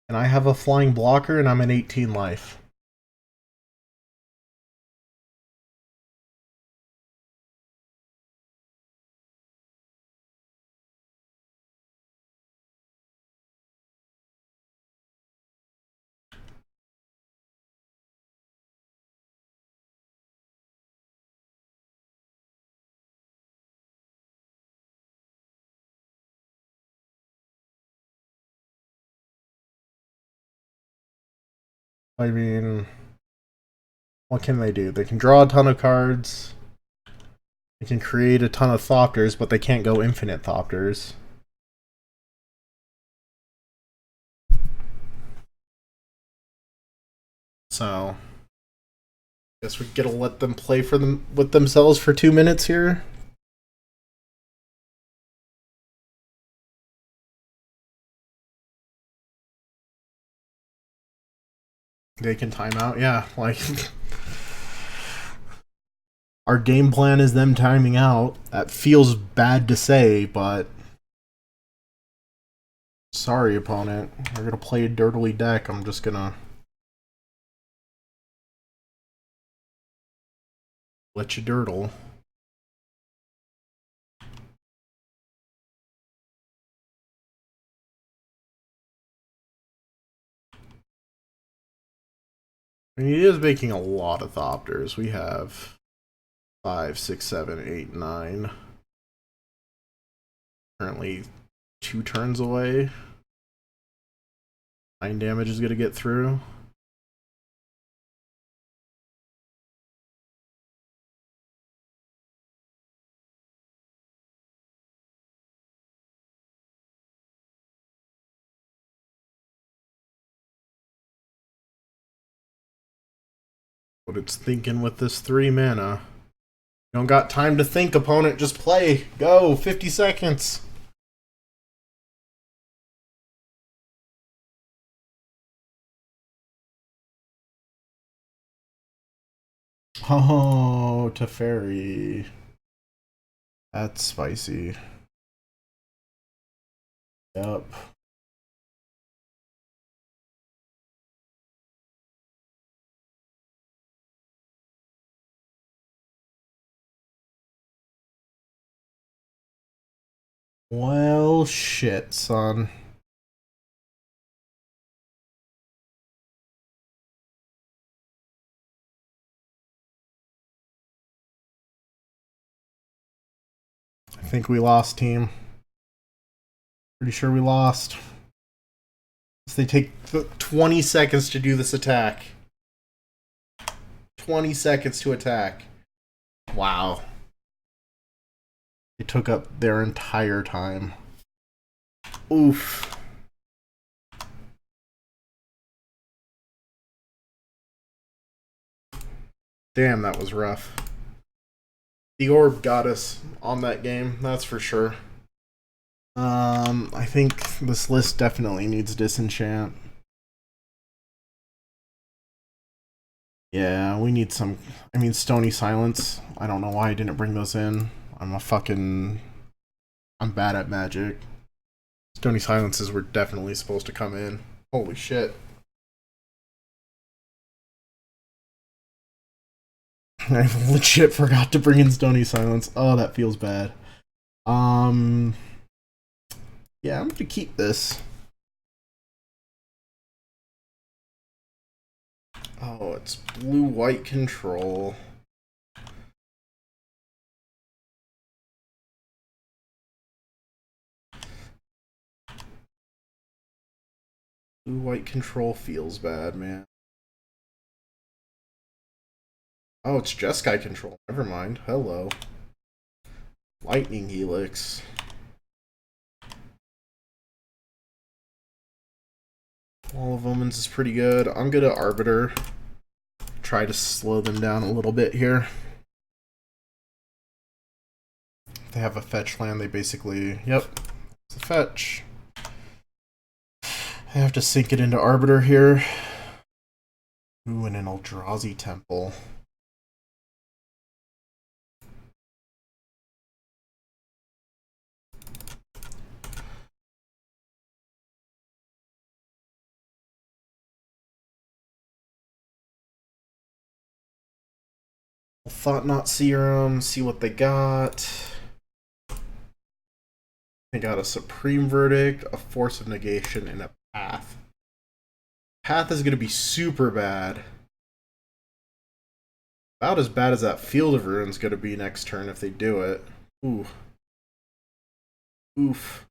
And I have a flying blocker and I'm at 18 life. I mean, what can they do? They can draw a ton of cards. They can create a ton of Thopters, but they can't go infinite Thopters. So, guess we gotta let them play for them with themselves for 2 minutes here. They can time out, yeah. Like, our game plan is them timing out. That feels bad to say, but sorry, opponent. We're gonna play a dirtily deck. I'm just gonna let you dirtle. I mean, he is making a lot of Thopters. We have 5, 6, 7, 8, 9. Currently 2 turns away. 9 damage is gonna get through. What it's thinking with this 3 mana. You don't got time to think, opponent. Just play. Go. 50 seconds. Oh, Teferi. That's spicy. Yep. Well, shit, son. I think we lost, team. Pretty sure we lost. They take 20 seconds to do this attack. 20 seconds to attack. Wow. It took up their entire time. Oof. Damn, that was rough. The orb got us on that game, that's for sure. I think this list definitely needs disenchant. Yeah, we need some. I mean, Stony Silence. I don't know why I didn't bring those in. I'm bad at Magic. Stony Silences were definitely supposed to come in. Holy shit. I legit forgot to bring in Stony Silence. Oh, that feels bad. Yeah, I'm gonna keep this. Oh, it's blue-white control. Blue-white control feels bad, man. Oh, it's Jeskai control. Never mind. Hello. Lightning Helix. Wall of Omens is pretty good. I'm gonna Arbiter. Try to slow them down a little bit here. If they have a fetch land, they basically... Yep. It's a fetch. I have to sink it into Arbiter here. Ooh, and an Eldrazi Temple. Thought Knot Serum, see what they got. They got a Supreme Verdict, a Force of Negation, and a Path. Path is going to be super bad. About as bad as that Field of Ruins going to be next turn if they do it. Ooh. Oof.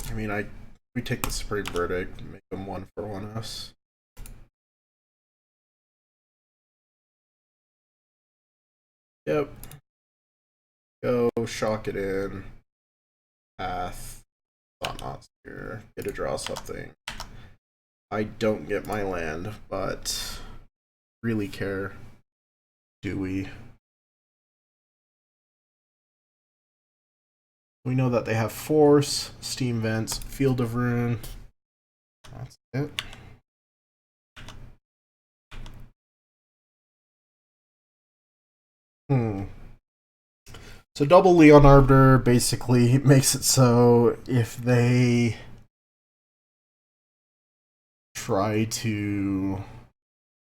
I mean, we take the Supreme Verdict and make them 1-for-1 us. Yep. Go, shock it in. Path. Thought Knot here. Get to draw something. I don't get my land, but really care. Do we? We know that they have Force, Steam Vents, Field of Ruin. That's it. So double Leon Arbiter basically makes it so if they try to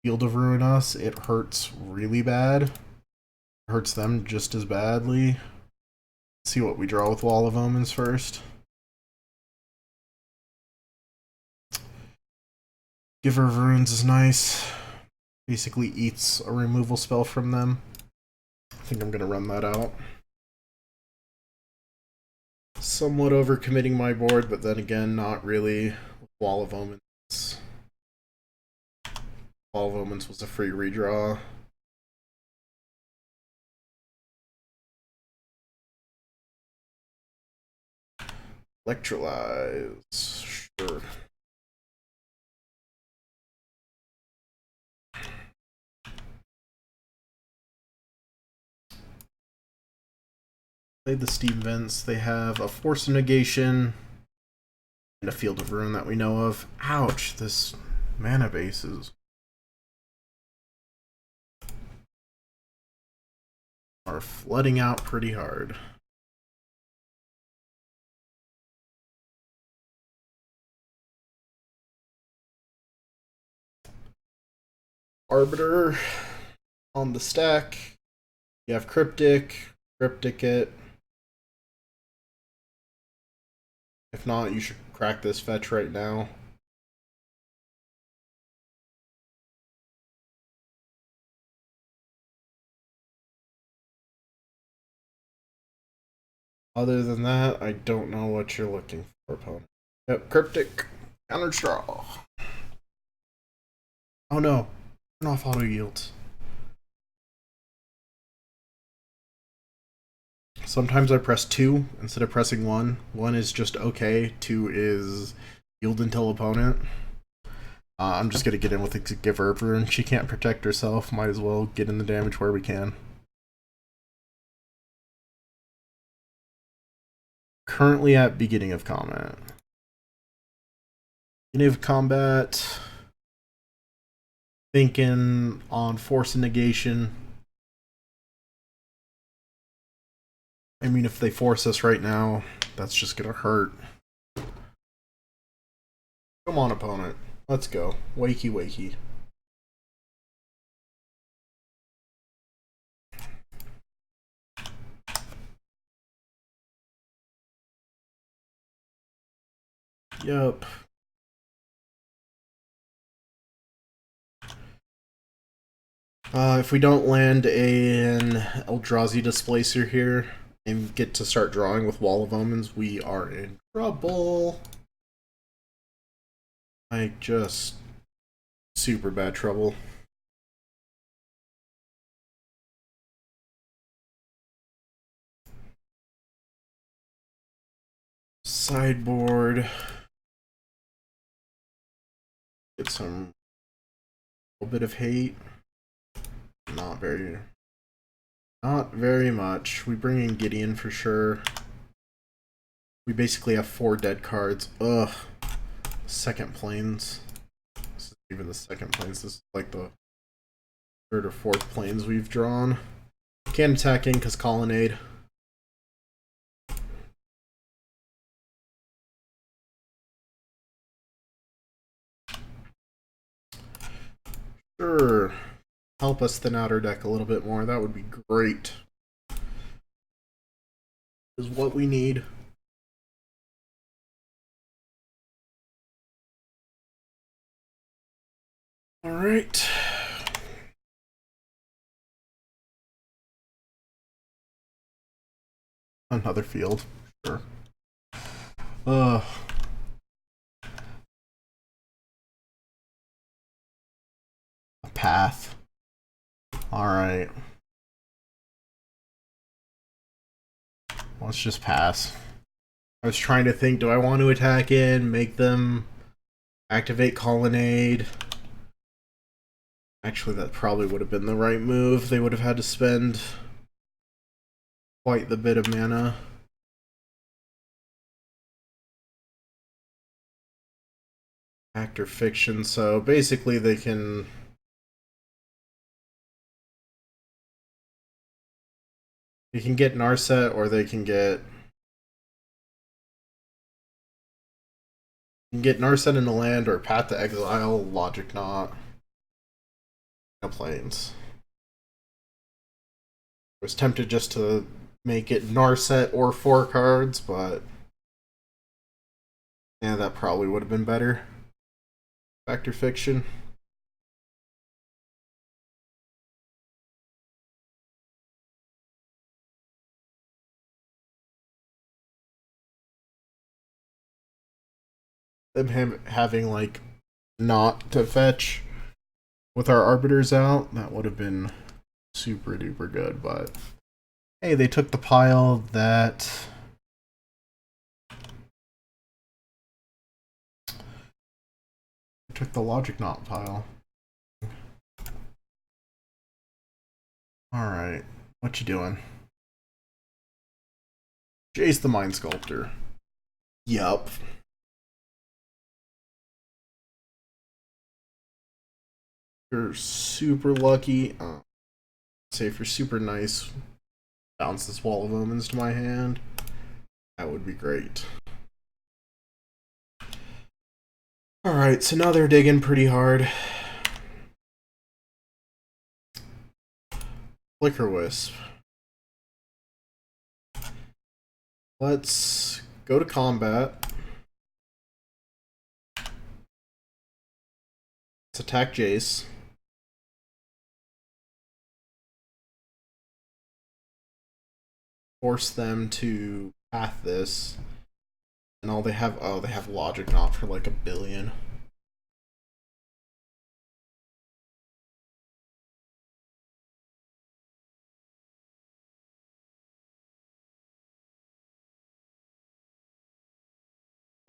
Field of Ruin us, it hurts really bad. It hurts them just as badly. Let's see what we draw with Wall of Omens first. Giver of Runes is nice. Basically eats a removal spell from them. I think I'm going to run that out. Somewhat overcommitting my board, but then again, not really. Wall of Omens. Wall of Omens was a free redraw. Electrolyze. Sure. Played the Steam Vents. They have a Force of Negation and a Field of Ruin that we know of. Ouch, this mana bases are flooding out pretty hard. Arbiter on the stack. You have Cryptic it. If not, you should crack this fetch right now. Other than that, I don't know what you're looking for, opponent. Yep, Cryptic. Counter draw. Oh no. Turn off auto yields. Sometimes I press 2 instead of pressing 1. 1 is just okay. 2 is yield until opponent. I'm just going to get in with the Give Herb, and she can't protect herself. Might as well get in the damage where we can. Currently at beginning of combat. Beginning of combat. Thinking on Force and Negation. I mean, if they force us right now, that's just gonna hurt. Come on, opponent. Let's go. Wakey, wakey. Yup. If we don't land an Eldrazi Displacer here and get to start drawing with Wall of Omens, we are in trouble. Like, just super bad trouble. Sideboard. Get some a bit of hate. Not very much. We bring in Gideon for sure. We basically have 4 dead cards. Ugh. Second planes. This is even the second planes. This is like the 3rd or 4th planes we've drawn. Can't attack in because Colonnade. Sure. Help us thin out our deck a little bit more. That would be great. Is what we need. All right. Another field. Sure. A path. All right. Let's just pass. I was trying to think, do I want to attack in, make them activate Colonnade? Actually, that probably would have been the right move. They would have had to spend quite the bit of mana. Fact or fiction, so basically they can get Narset, or they can get Narset in the land, or Path to Exile, Logic Knot. Planes. I was tempted just to make it Narset or 4 cards, but yeah, that probably would have been better. Fact or fiction. them having like not to fetch with our arbiters out, that would have been super duper good, but hey, they took the pile that took the logic knot pile. Alright, what you doing? Jace the Mind Sculptor. Yup. You're super lucky. Say if you're super nice, bounce this Wall of Omens to my hand. That would be great. Alright, so now they're digging pretty hard. Flicker Wisp. Let's go to combat. Let's attack Jace. Force them to path this. And all they have, oh, they have Logic Knot for like 1 billion.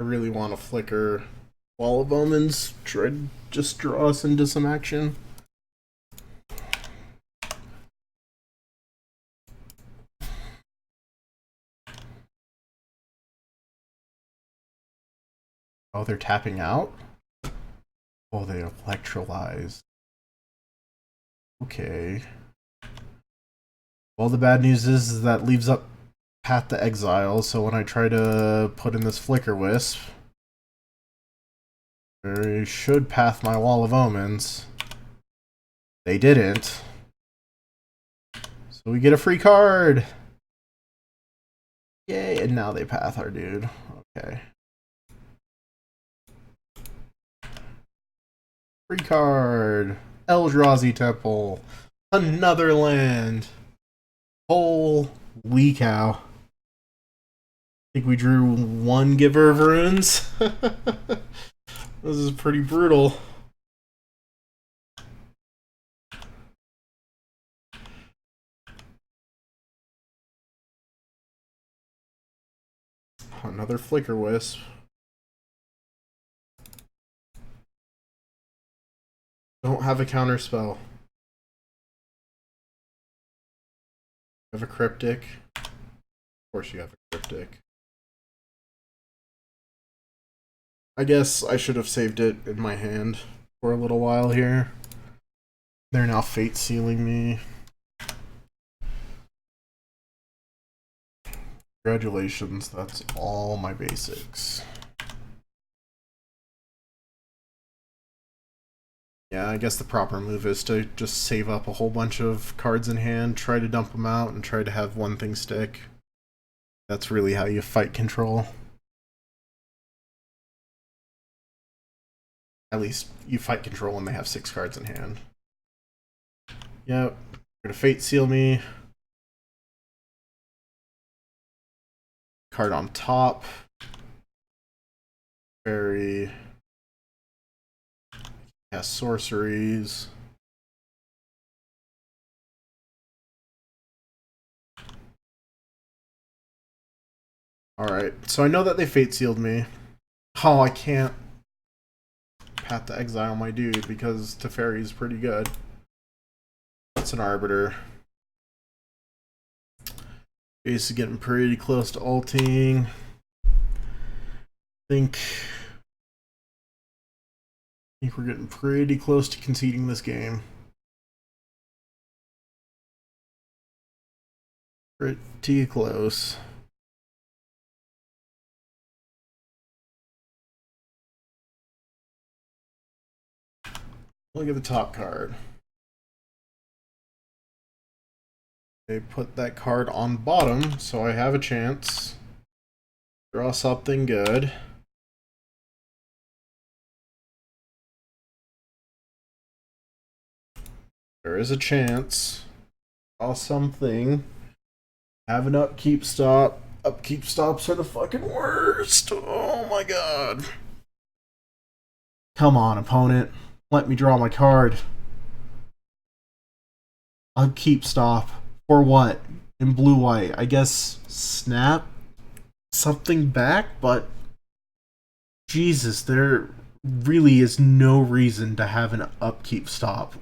I really want to flicker Wall of Omens, try to just draw us into some action. Oh, they're tapping out? Oh, they electrolyze. Okay. Well, the bad news is that leaves up Path to Exile, so when I try to put in this Flicker Wisp, they should path my Wall of Omens. They didn't. So we get a free card! Yay, and now they path our dude. Okay. Free card! Eldrazi Temple. Another land. Holy cow. I think we drew 1 Giver of Runes. This is pretty brutal. Another Flicker Wisp. Don't have a counter spell. Have a Cryptic. Of course you have a Cryptic. I guess I should have saved it in my hand for a little while here. They're now fate sealing me. Congratulations, that's all my basics. Yeah, I guess the proper move is to just save up a whole bunch of cards in hand, try to dump them out, and try to have one thing stick. That's really how you fight control. At least you fight control when they have 6 cards in hand. Yep, they're gonna fate seal me. Card on top. Very. Cast sorceries. Alright, so I know that they fate sealed me. Oh, I can't Path to Exile my dude because Teferi is pretty good. That's an Arbiter. Base is getting pretty close to ulting. I think we're getting pretty close to conceding this game. Pretty close. Look at the top card. They put that card on bottom, so I have a chance. Draw something good. There is a chance. Draw something. Have an upkeep stop. Upkeep stops are the fucking worst. Oh my god. Come on, opponent. Let me draw my card. Upkeep stop. For what? In blue-white. I guess snap something back, but Jesus, there really is no reason to have an upkeep stop.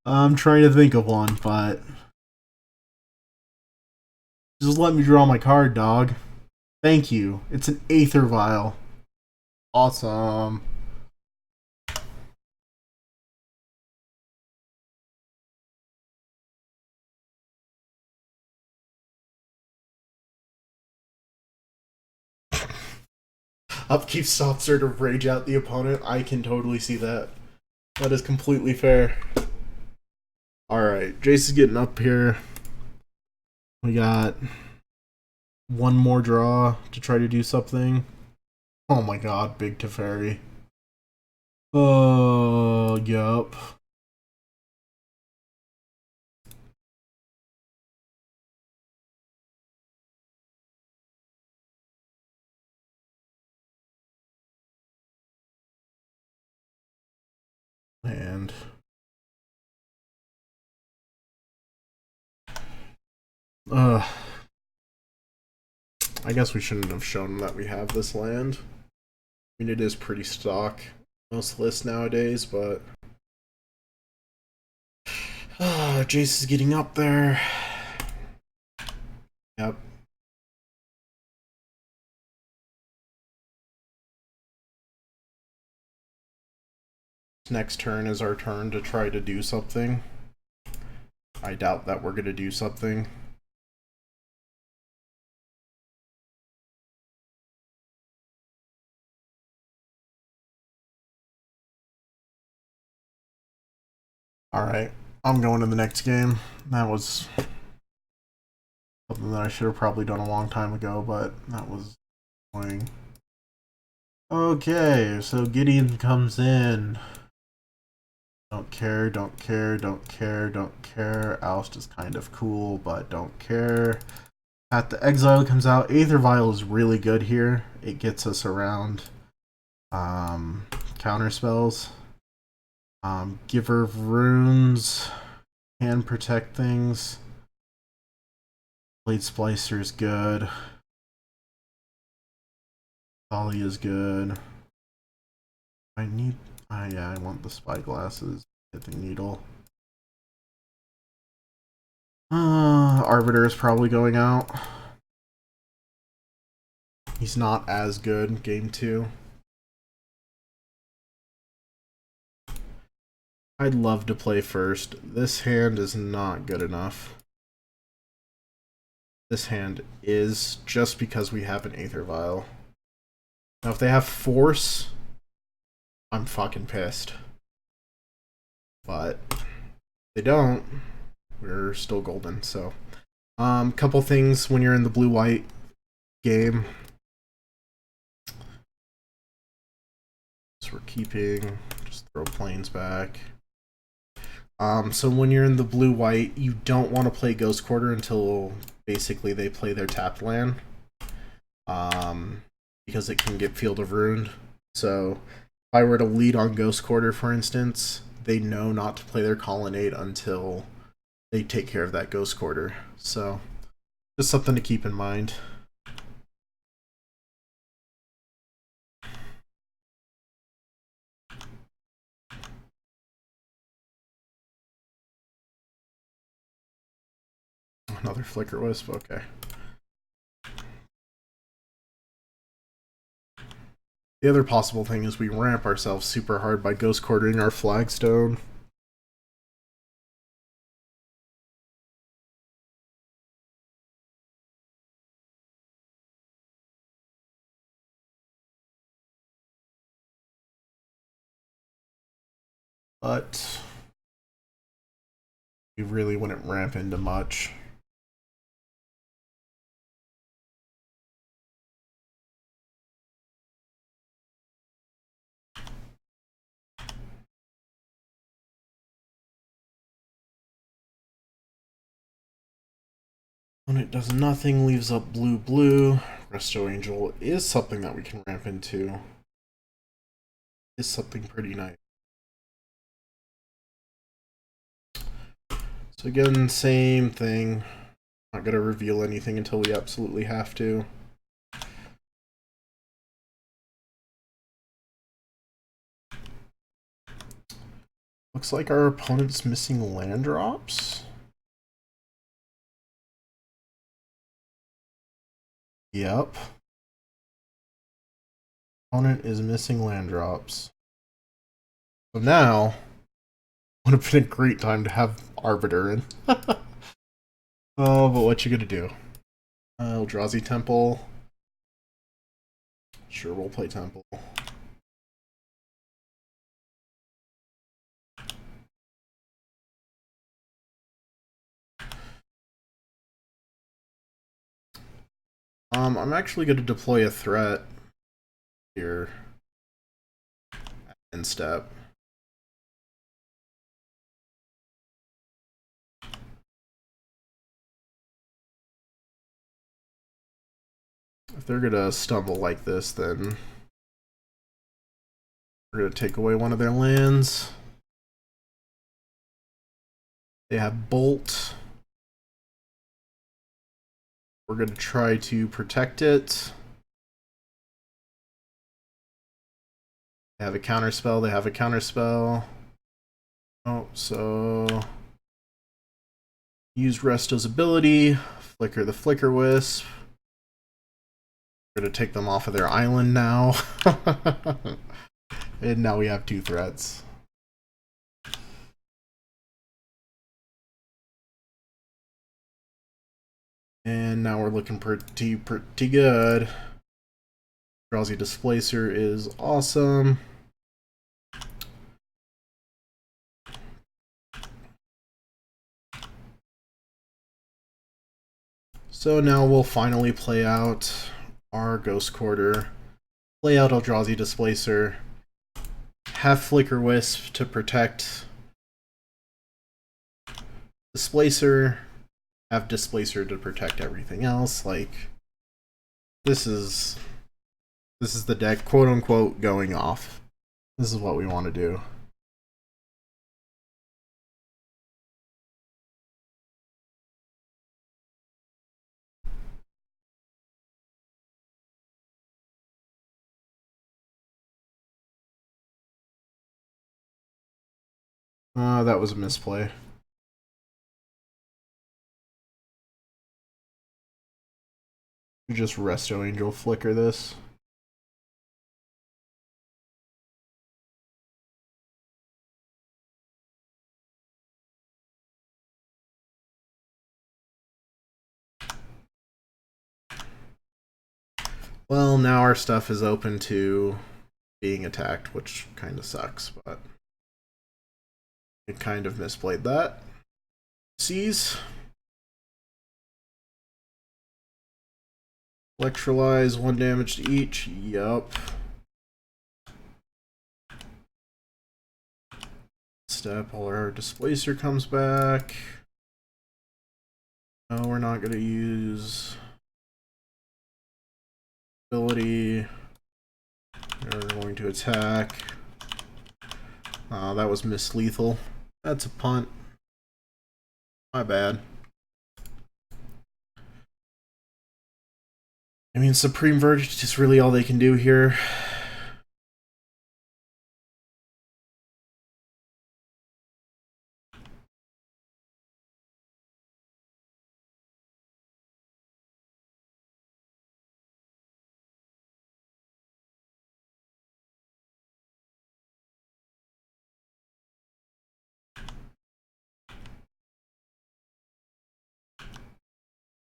I'm trying to think of one, but just let me draw my card, dog. Thank you. It's an Aether Vial. Awesome. Upkeep stops her to rage out the opponent. I can totally see that. That is completely fair. Alright, Jace is getting up here. We got one more draw to try to do something. Oh my god, big Teferi. Oh, yup. And I guess we shouldn't have shown that we have this land. I mean, it is pretty stock most lists nowadays, but Jace is getting up there. Yep. Next turn is our turn to try to do something. I doubt that we're going to do something. Alright, I'm going to the next game. That was something that I should have probably done a long time ago, but that was annoying. Okay, so Gideon comes in. Don't care, don't care, don't care, don't care. Oust is kind of cool, but don't care. At the Exile comes out. Aether Vial is really good here. It gets us around counter spells. Giver of Runes can protect things. Blade Splicer is good. Thalia is good. I need... yeah, I want the spyglasses. Pithing Needle. Arbiter is probably going out. He's not as good game 2. I'd love to play first. This hand is not good enough. This hand is just because we have an Aether Vial. Now if they have Force, I'm fucking pissed. But they don't. We're still golden, so. Couple things when you're in the blue-white game. So we're keeping, just throw planes back. So when you're in the blue-white, you don't want to play Ghost Quarter until basically they play their tapped land. Because it can get Field of Ruin. So if I were to lead on Ghost Quarter, for instance, they know not to play their Colonnade until they take care of that Ghost Quarter. So just something to keep in mind. Another Flicker Wisp, okay. The other possible thing is we ramp ourselves super hard by Ghost Quartering our Flagstone. But we really wouldn't ramp into much. When it does nothing, leaves up blue-blue. Resto Angel is something that we can ramp into. is something pretty nice. So again, same thing. Not going to reveal anything until we absolutely have to. Looks like our opponent's missing land drops. Yep. Opponent is missing land drops. So now, would have been a great time to have Arbiter in. Oh, but what you gonna do? Eldrazi Temple. Sure, we'll play Temple. I'm actually going to deploy a threat here in step. If they're going to stumble like this, then we're going to take away one of their lands. They have Bolt. We're going to try to protect it. They have a counterspell. They have a counterspell. Oh, so use Resto's ability. Flicker the Flicker Wisp. We're going to take them off of their island now. And now we have 2 threats. And now we're looking pretty good. Eldrazi Displacer is awesome. So now we'll finally play out our Ghost Quarter, play out Eldrazi Displacer, have Flicker Wisp to protect Displacer, have Displacer to protect everything else. Like, this is the deck, quote unquote, going off. This is what we want to do. That was a misplay. Just Resto Angel Flicker this. Well, now our stuff is open to being attacked, which kind of sucks, but it kind of misplayed that. Seize. Electrolyze, 1 damage to each. Yup. Step, all our Displacer comes back. No, we're not going to use ability. We're going to attack. Oh, that was mislethal. That's a punt. My bad. I mean, Supreme Verdict is really all they can do here.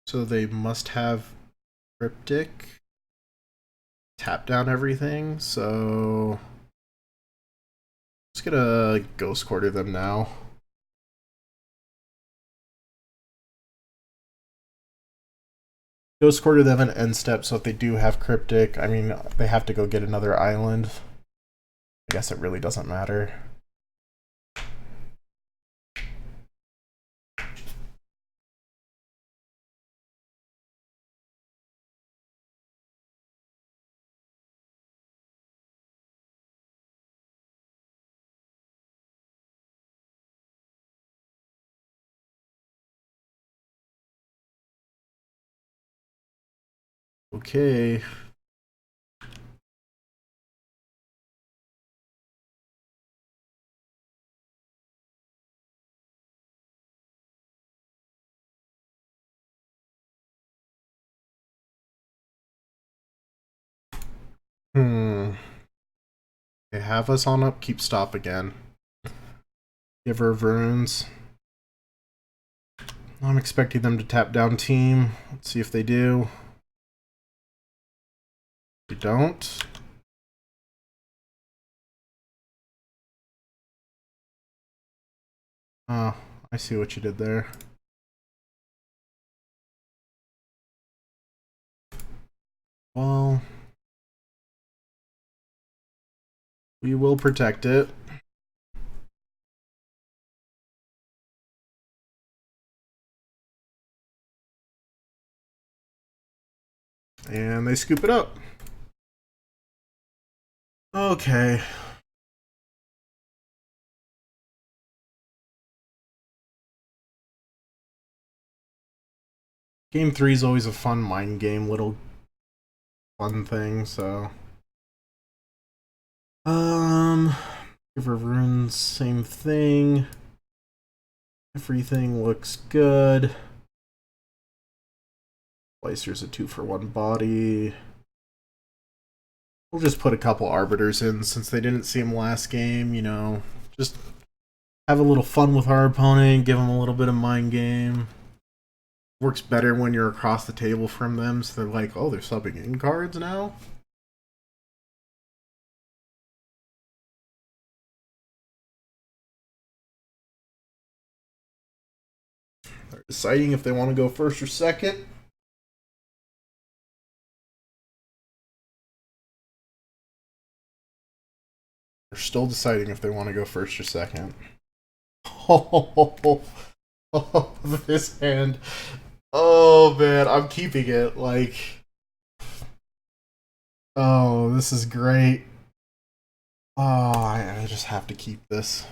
So they must have Cryptic. Tap down everything, so just gonna Ghost Quarter them now. Ghost Quarter them an end step, so if they do have Cryptic, I mean, they have to go get another island. I guess it really doesn't matter. Okay. They have us on up. Keep stop again. Give her runes. I'm expecting them to tap down team. Let's see if they do. They don't. Oh, I see what you did there. Well, we will protect it. And they scoop it up. Okay. Game 3 is always a fun mind game, little fun thing, so. River Runes, same thing. Everything looks good. Slicer's a 2-for-1 body. We'll just put a couple Arbiters in since they didn't see him last game, you know. Just have a little fun with our opponent, give them a little bit of mind game. Works better when you're across the table from them, so they're like, oh, they're subbing in cards now? They're deciding if they want to go first or second. They're still deciding if they want to go first or second. Oh, this hand. Oh, man, I'm keeping it. Like, oh, this is great. Oh, I just have to keep this.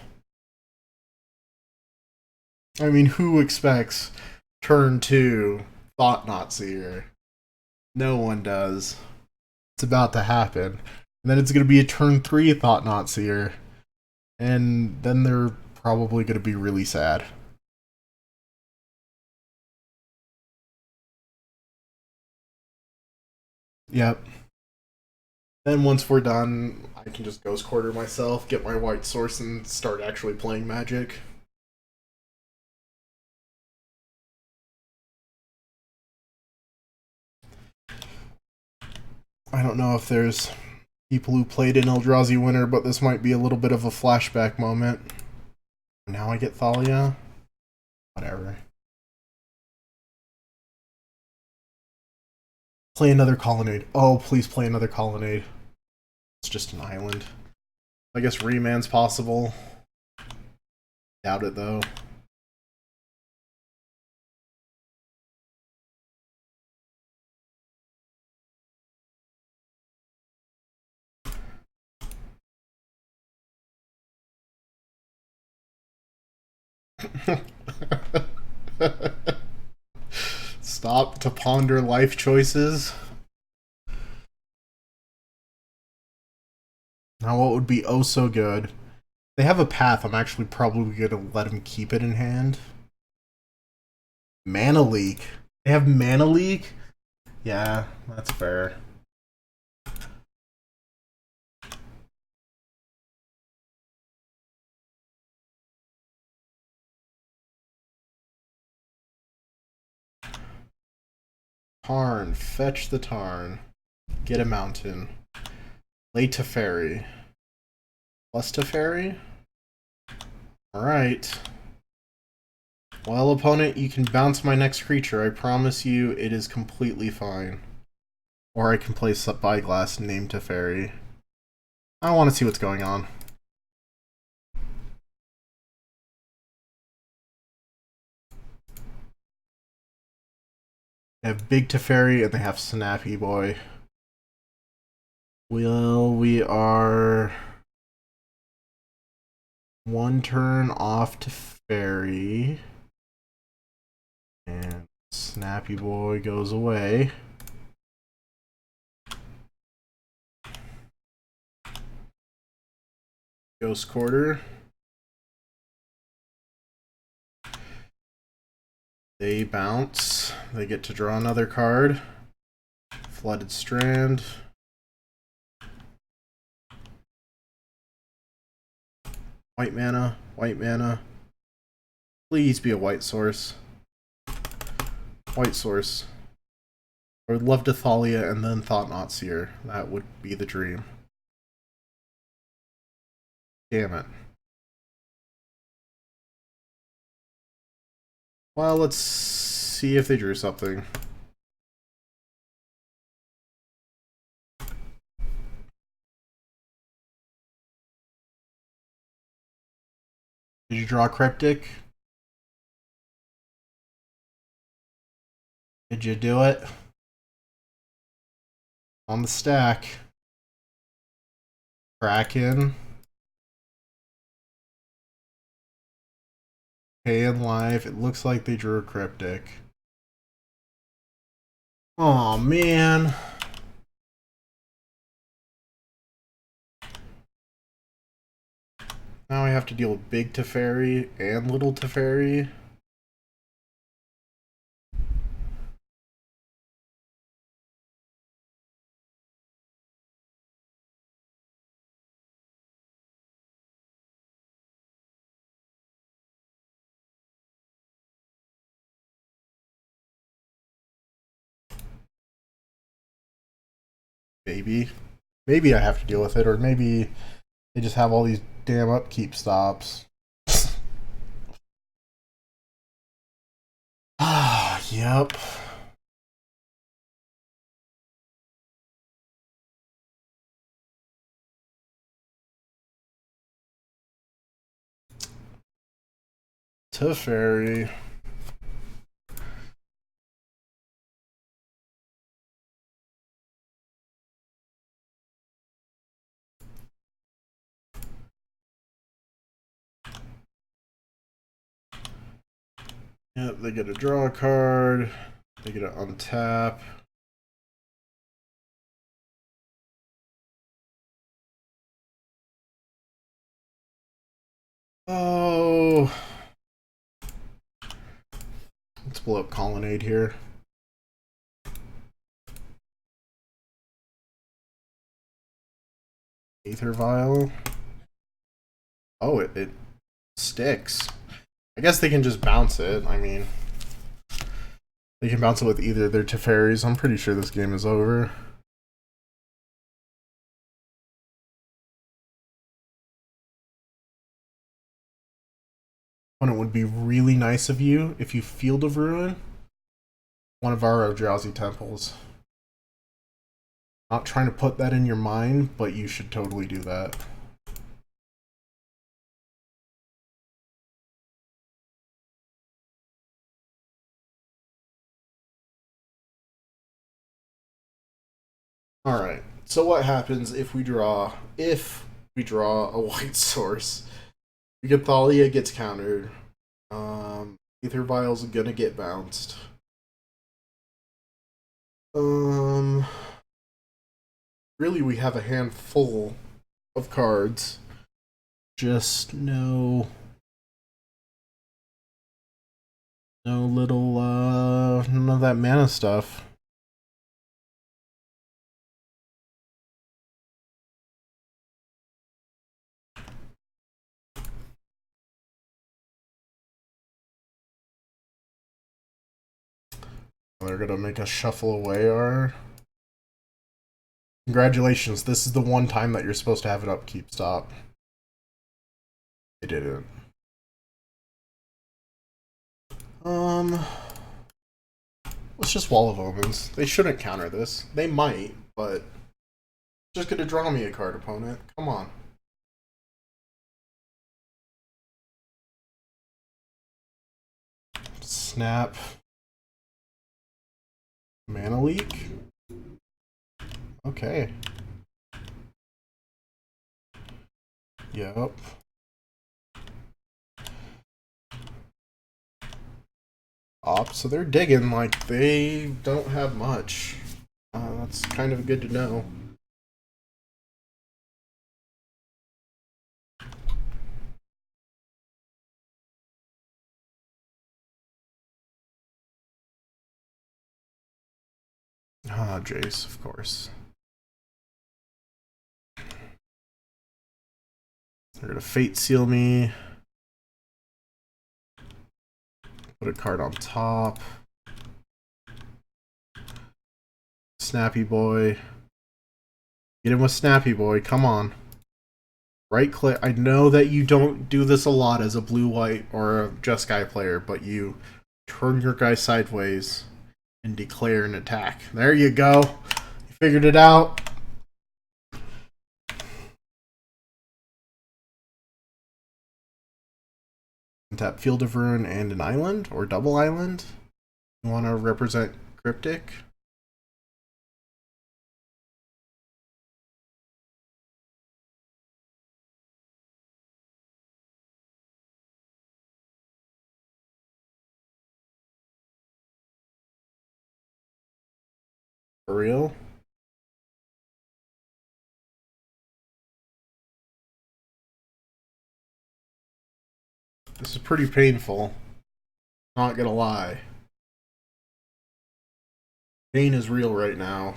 I mean, who expects turn 2 Thought Not Seer? No one does. It's about to happen. And then it's going to be a turn 3 Thought Not Seer. And then they're probably going to be really sad. Yep. Then once we're done, I can just Ghost Quarter myself, get my white source, and start actually playing Magic. I don't know if there's people who played in Eldrazi Winter, but this might be a little bit of a flashback moment. Now I get Thalia? Whatever. Play another Colonnade. Oh, please play another Colonnade. It's just an island. I guess Remand's possible. Doubt it, though. Stop to ponder life choices. Now, what would be oh so good? They have a path. I'm actually probably going to let him keep it in hand. Mana Leak. They have Mana Leak? Yeah, that's fair. Tarn. Fetch the Tarn. Get a mountain. Play Teferi. Plus Teferi? Alright. Well, opponent, you can bounce my next creature. I promise you it is completely fine. Or I can play Spyglass named Teferi. I want to see what's going on. They have Big Teferi and they have Snappy Boy. Well, we are one turn off Teferi. And Snappy Boy goes away. Ghost Quarter. They bounce. They get to draw another card. Flooded Strand. White mana, white mana. Please be a white source. White source. I would love to Thalia and then Thought-Knot Seer. That would be the dream. Damn it. Well, let's see if they drew something. Did you draw Cryptic? Did you do it? On the stack. Kraken. Pay in life. It looks like they drew a Cryptic. Oh man. Now I have to deal with Big Teferi and Little Teferi. Maybe I have to deal with it, or maybe they just have all these damn upkeep stops. Ah, yep. Teferi. Yep, they get to draw a card. They get to untap. Oh. Let's blow up Colonnade here. Aether Vial. Oh, it sticks. I guess they can just bounce it. I mean, they can bounce it with either their Teferis. I'm pretty sure this game is over. When it would be really nice of you if you Field of Ruin one of our Eldrazi temples. Not trying to put that in your mind, but you should totally do that. Alright, so what happens if we draw a white source? Thalia gets countered. Aether Vial's gonna get bounced. Really we have a handful of cards. Just no little none of that mana stuff. They're gonna make us shuffle away our... Congratulations, this is the one time that you're supposed to have an upkeep stop. They didn't. Let's just Wall of Omens. They shouldn't counter this. They might, but... Just gonna draw me a card, opponent. Come on. Snap. Mana leak? Okay. Yep. So they're digging like they don't have much. That's kind of good to know. Ah, Jace, of course. They're gonna Fate Seal me. Put a card on top. Snappy Boy. Get him with Snappy Boy, come on. Right click. I know that you don't do this a lot as a blue-white or a Jeskai player, but you turn your guy sideways and declare an attack. There you go. You figured it out. Tap Field of Ruin and an island, or double island. You want to represent Cryptic? For real? This is pretty painful. Not gonna lie. Pain is real right now.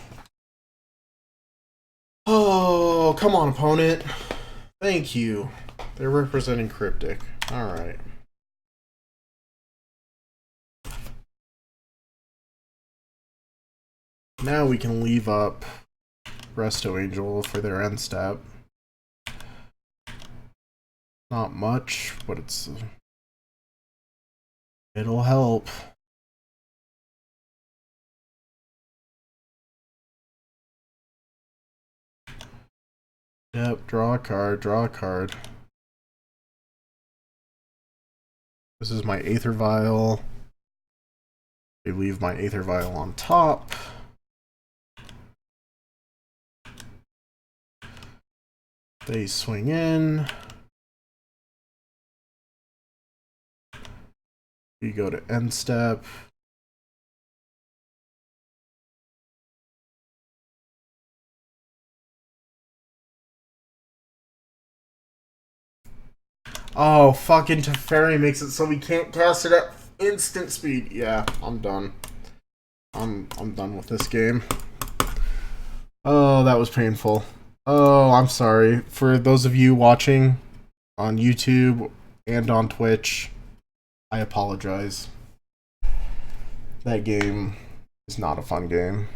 Oh, come on, opponent. Thank you. They're representing Cryptic. Alright. Now we can leave up Resto Angel for their end step. Not much, but it'll help. Yep, draw a card, draw a card. This is my Aether Vial. They leave my Aether Vial on top. They swing in. You go to end step. Oh, fucking Teferi makes it so we can't cast it at instant speed. Yeah, I'm done. I'm done with this game. Oh, that was painful. Oh, I'm sorry. For those of you watching on YouTube and on Twitch, I apologize. That game is not a fun game.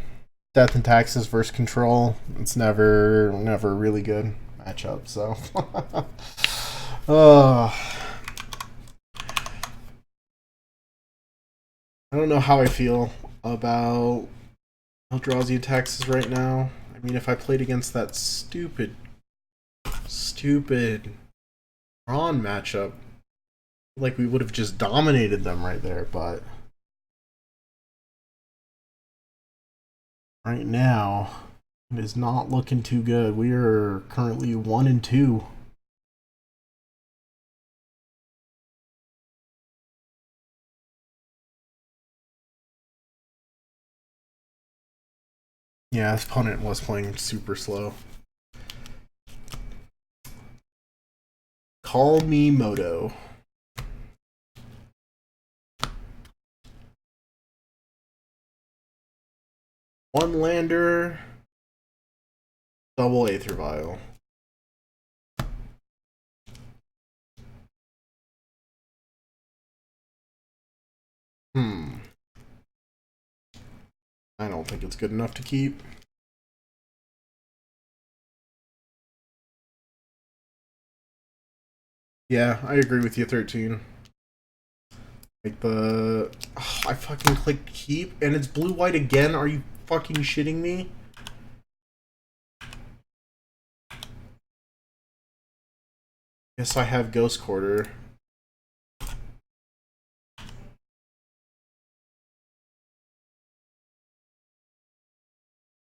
Death and Taxes versus Control. It's never a really good matchup, so. I don't know how I feel about Eldrazi and Taxes right now. I mean, if I played against that stupid Ron matchup, like we would have just dominated them right there, but right now it is not looking too good. We are currently 1-2. Yeah, his opponent was playing super slow. Call me Moto. One lander, double Aether Vial. I don't think it's good enough to keep. Yeah, I agree with you, 13. Like the... Oh, I fucking clicked keep, and it's blue-white again? Are you fucking shitting me? Yes, I have Ghost Quarter.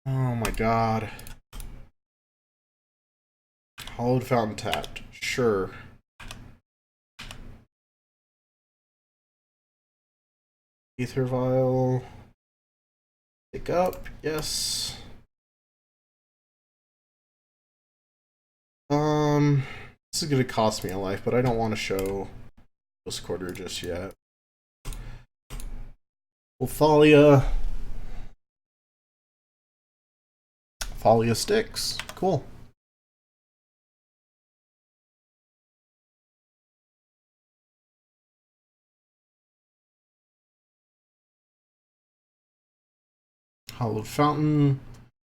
Oh my god. Hollowed Fountain tapped. Sure. Aether Vial. Pick up. Yes. This is gonna cost me a life, but I don't want to show Ghost Quarter just yet. Ophalia. Thalia sticks. Cool. Hallowed Fountain.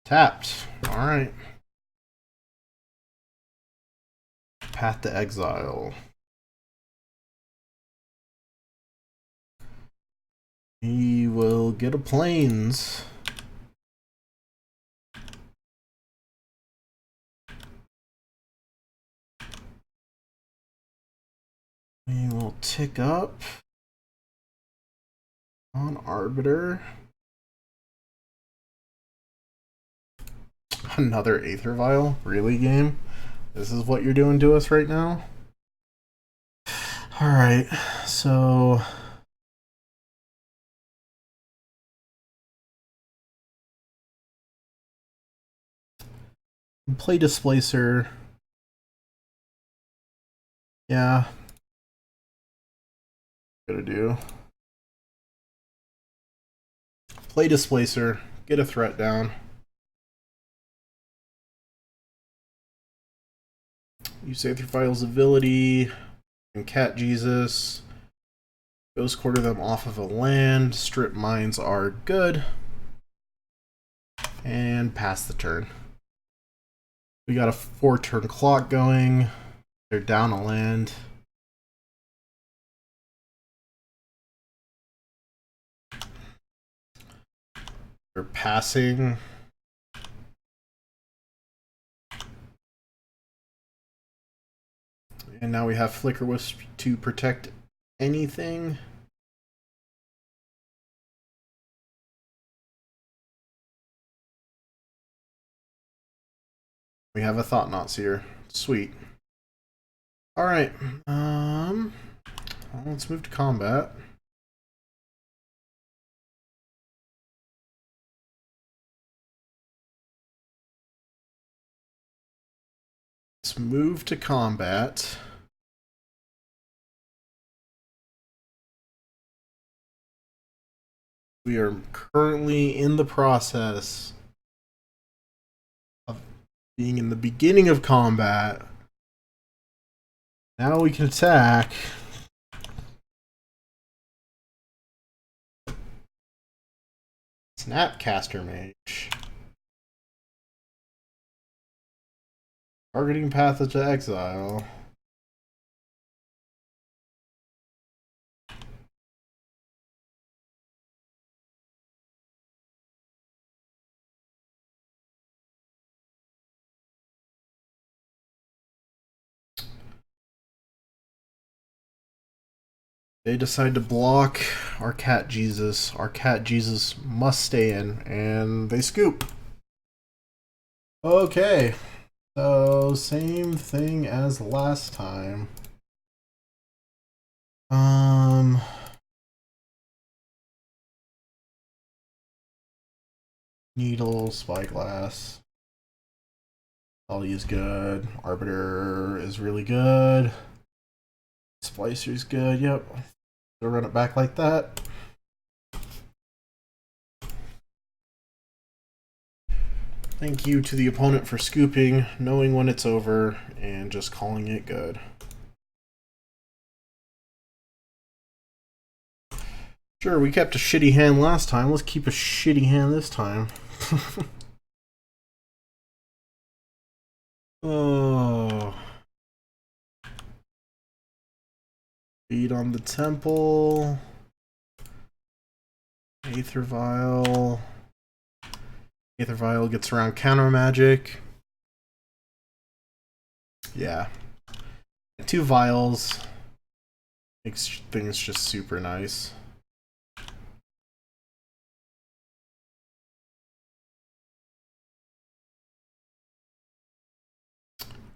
Tapped. Alright. Path to Exile. He will get a Plains. We will tick up on Arbiter. Another Aether Vial? Really, game? This is what you're doing to us right now? Alright, so... play Displacer. Yeah. Gotta do. Play Displacer. Get a threat down. Use Aether Vial's ability. And Cat Jesus. Ghost Quarter them off of a land. Strip mines are good. And pass the turn. We got a 4-turn clock going. They're down a land. They're passing. And now we have Flicker Wisp to protect anything. We have a Thought-Knot here. Sweet. Alright. Let's move to combat. Let's move to combat. We are currently in the process of being in the beginning of combat. Now we can attack. Snapcaster Mage. Targeting Path to Exile. They decide to block our Cat Jesus. Our Cat Jesus must stay in, and they scoop. Okay. So, same thing as last time. Needle, Spyglass. Ollie is good. Arbiter is really good. Splicer's good, yep. They'll run it back like that. Thank you to the opponent for scooping, knowing when it's over, and just calling it good. Sure, we kept a shitty hand last time. Let's keep a shitty hand this time. Oh. Feed on the temple. Aether Vial. Aether Vial gets around counter magic. Yeah. 2 vials makes things just super nice.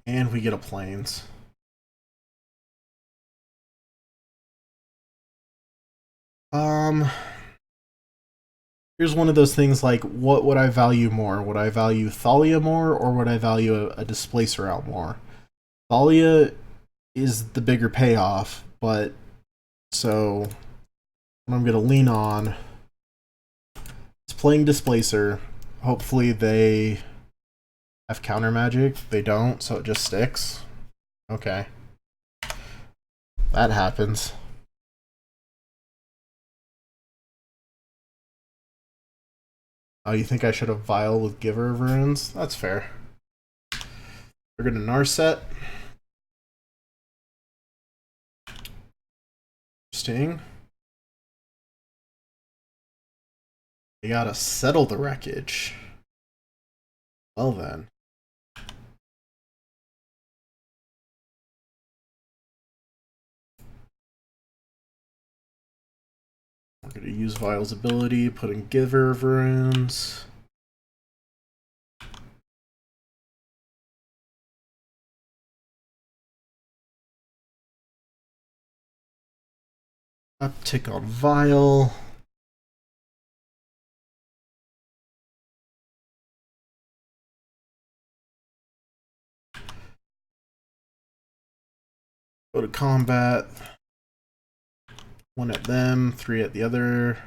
And we get a Plains. Here's one of those things like, what would I value more? Would I value Thalia more, or would I value a Displacer out more? Thalia is the bigger payoff, but so what I'm gonna lean on is playing Displacer. Hopefully they have counter magic? They don't, so it just sticks? Okay. That happens. Oh, you think I should have Vial with Giver of Runes? That's fair. We're gonna Narset. Interesting. We gotta settle the wreckage. Well then. We're gonna use Vial's ability, put in Giver of Runes. Uptick on Vial. Go to combat. 1 at them, 3 at the other.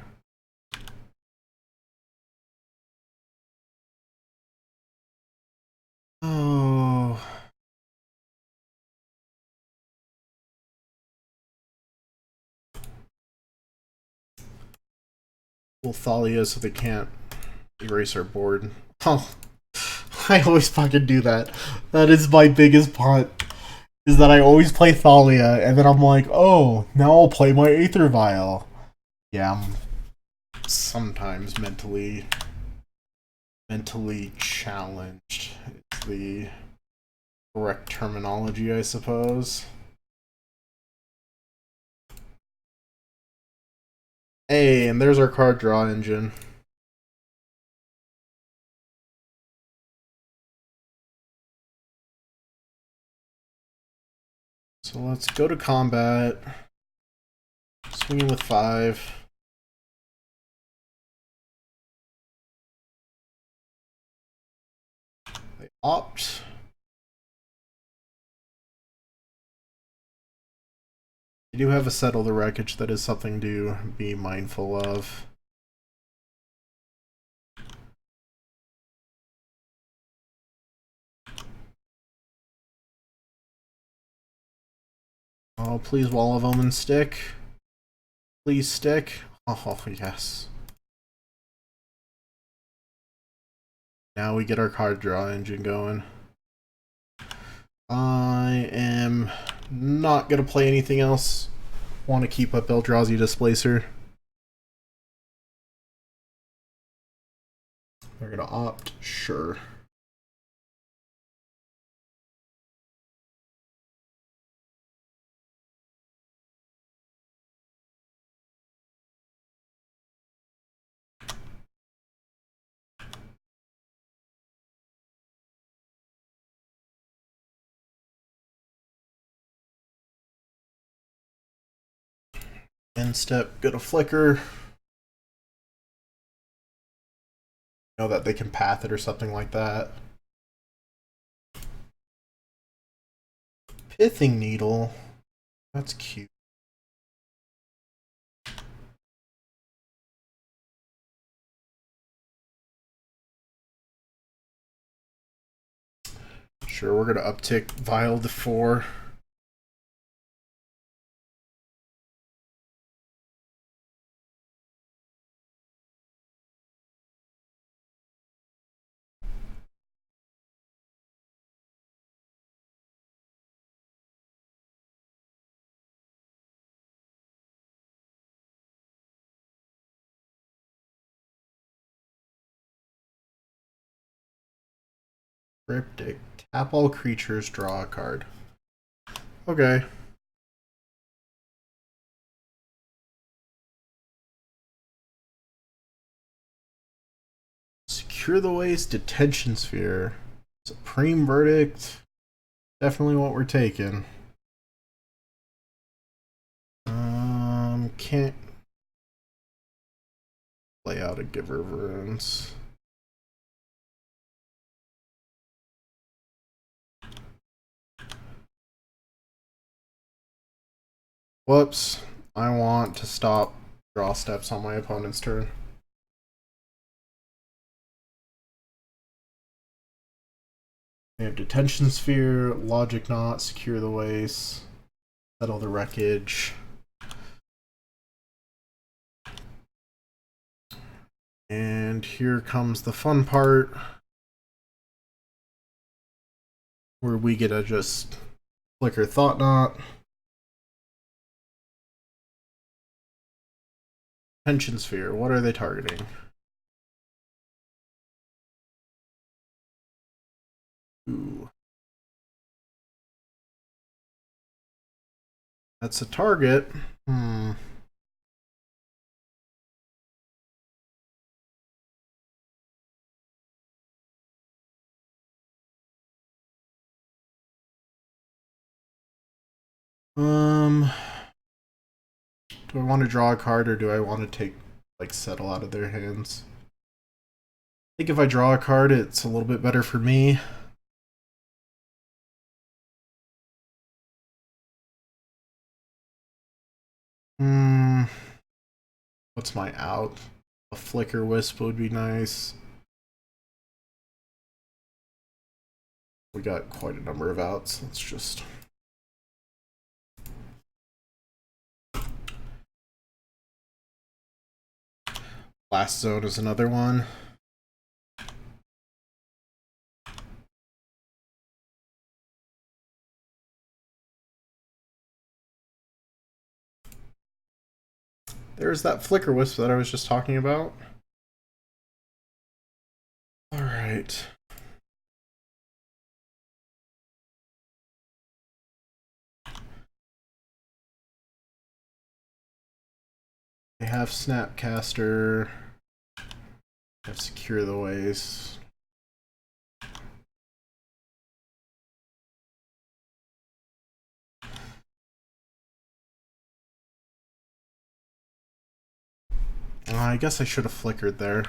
Oh. We'll Thalia so they can't erase our board. Oh. I always fucking do that. That is my biggest punt. Is that I always play Thalia, and then I'm like, oh, now I'll play my Aether Vial. Yeah, I'm sometimes mentally challenged. It's the correct terminology, I suppose. Hey, and there's our card draw engine. So let's go to combat. Swinging with 5. They opt. You do have a Settle the Wreckage. That is something to be mindful of. Oh, please, Wall of Omen stick. Please stick. Oh, yes. Now we get our card draw engine going. I am not going to play anything else. Want to keep up Eldrazi Displacer. They're going to opt. Sure. End step, go to Flicker. Know that they can path it or something like that. Pithing Needle. That's cute. Sure, we're gonna uptick Vial to 4. Cryptic. Tap all creatures, draw a card. Okay. Secure the Waste, Detention Sphere. Supreme Verdict. Definitely what we're taking. Can't play out a Giver of Runes. Whoops. I want to stop draw steps on my opponent's turn. They have detention sphere, logic knot, secure the waste, settle the wreckage. And here comes the fun part, where we get to just flicker thought knot. Tension sphere, what are they targeting? Ooh. That's a target. Do I want to draw a card or do I want to take, like, settle out of their hands? I think if I draw a card, it's a little bit better for me. What's my out? A flicker wisp would be nice. We got quite a number of outs. Let's just... Blast Zone is another one. There's that flicker wisp that I was just talking about. All right. They have Snapcaster. They have Secure the Waste. I guess I should have flickered there.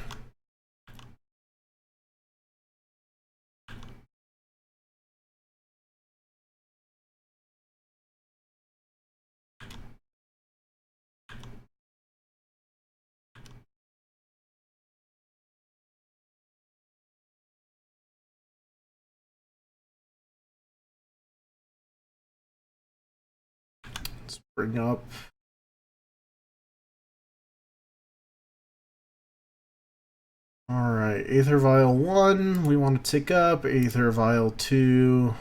Let's bring up... Alright, Aether Vial 1, we want to tick up. Aether Vial 2,